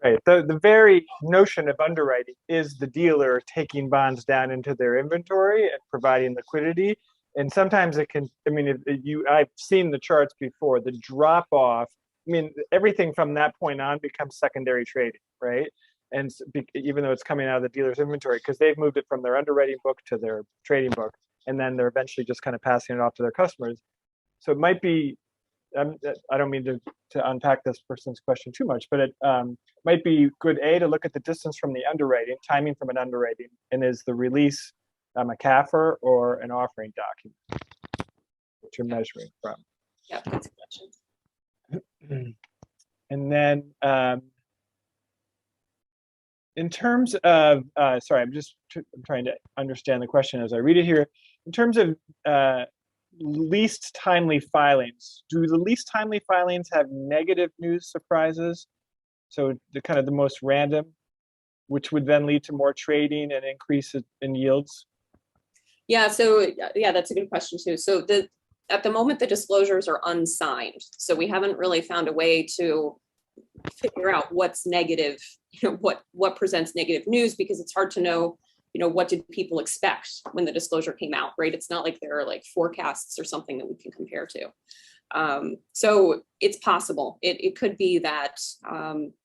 Right. The very notion of underwriting is the dealer taking bonds down into their inventory and providing liquidity. And sometimes it can, I mean, I've seen the charts before, the drop off, I mean, everything from that point on becomes secondary trading, right? And even though it's coming out of the dealer's inventory, because they've moved it from their underwriting book to their trading book, and then they're eventually just kind of passing it off to their customers. So it might be, I don't mean to unpack this person's question too much, but it might be good, to look at the distance from the underwriting, timing from an underwriting, and is the release a CAFR or an offering document that you're measuring from? Yeah, that's a question. And then in terms of, sorry, I'm trying to understand the question as I read it here. In terms of least timely filings, do the least timely filings have negative news surprises? So the kind of the most random, which would then lead to more trading and increase in yields? Yeah, so yeah, that's a good question too. So at the moment, the disclosures are unsigned. So we haven't really found a way to figure out what's negative, what presents negative news, because it's hard to know, what did people expect when the disclosure came out, right? It's not like there are like forecasts or something that we can compare to. So it's possible. It could be that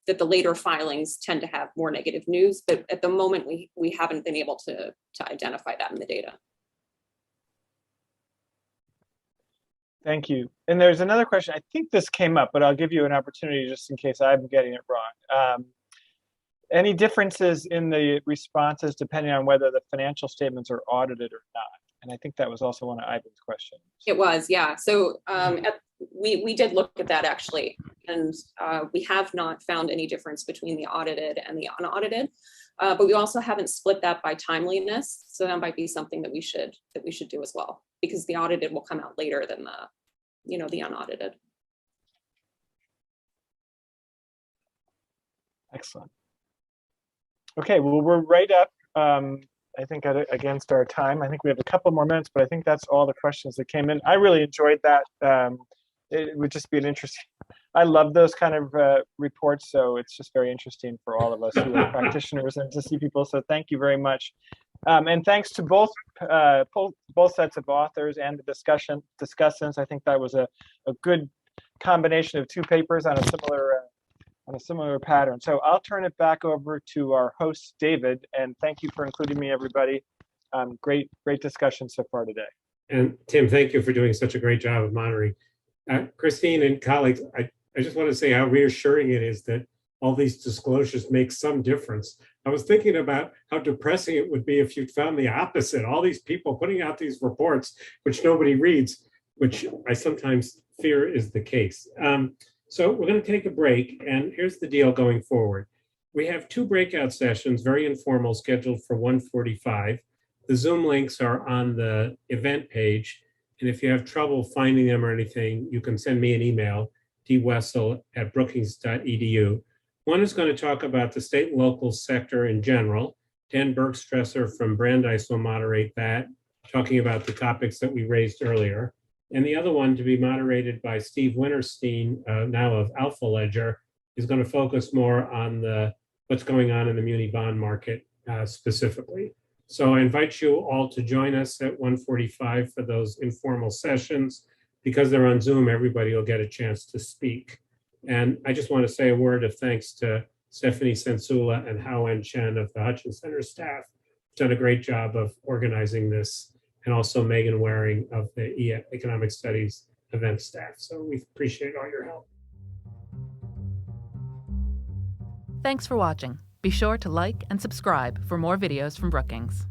that the later filings tend to have more negative news, but at the moment we haven't been able to identify that in the data. Thank you. And there's another question. I think this came up, but I'll give you an opportunity just in case I'm getting it wrong. Any differences in the responses depending on whether the financial statements are audited or not? And I think that was also one of Ivan's questions. It was, yeah. So we did look at that actually, and we have not found any difference between the audited and the unaudited. But we also haven't split that by timeliness. So that might be something that we should do as well, because the audited will come out later than the unaudited. Excellent. Okay, well, we're right up, I think, against our time. I think we have a couple more minutes, but I think that's all the questions that came in. I really enjoyed that. It would just be an interesting, I love those kind of reports, so it's just very interesting for all of us who are practitioners and to see people. So thank you very much. And thanks to both sets of authors and the discussants. I think that was a good combination of two papers on a similar pattern. So I'll turn it back over to our host, David, and thank you for including me, everybody. Great discussion so far today. And Tim, thank you for doing such a great job of monitoring. Christine and colleagues, I just want to say how reassuring it is that all these disclosures make some difference. I was thinking about how depressing it would be if you found the opposite, all these people putting out these reports, which nobody reads, which I sometimes fear is the case. So we're going to take a break, and here's the deal going forward. We have 2 breakout sessions, very informal, scheduled for 1:45. The Zoom links are on the event page, and if you have trouble finding them or anything, you can send me an email, dwessel@brookings.edu. One is going to talk about the state and local sector in general. Dan Bergstresser from Brandeis will moderate that, talking about the topics that we raised earlier. And the other one, to be moderated by Steve Winterstein, now of Alpha Ledger, is going to focus more on what's going on in the muni bond market specifically. So I invite you all to join us at 1:45 for those informal sessions. Because they're on Zoom, everybody will get a chance to speak. And I just want to say a word of thanks to Stephanie Sensula and Hao-En Chen of the Hutchins Center staff. Done a great job of organizing this, and also Megan Waring of the Economic Studies event staff. So we appreciate all your help. Thanks for watching. Be sure to like and subscribe for more videos from Brookings.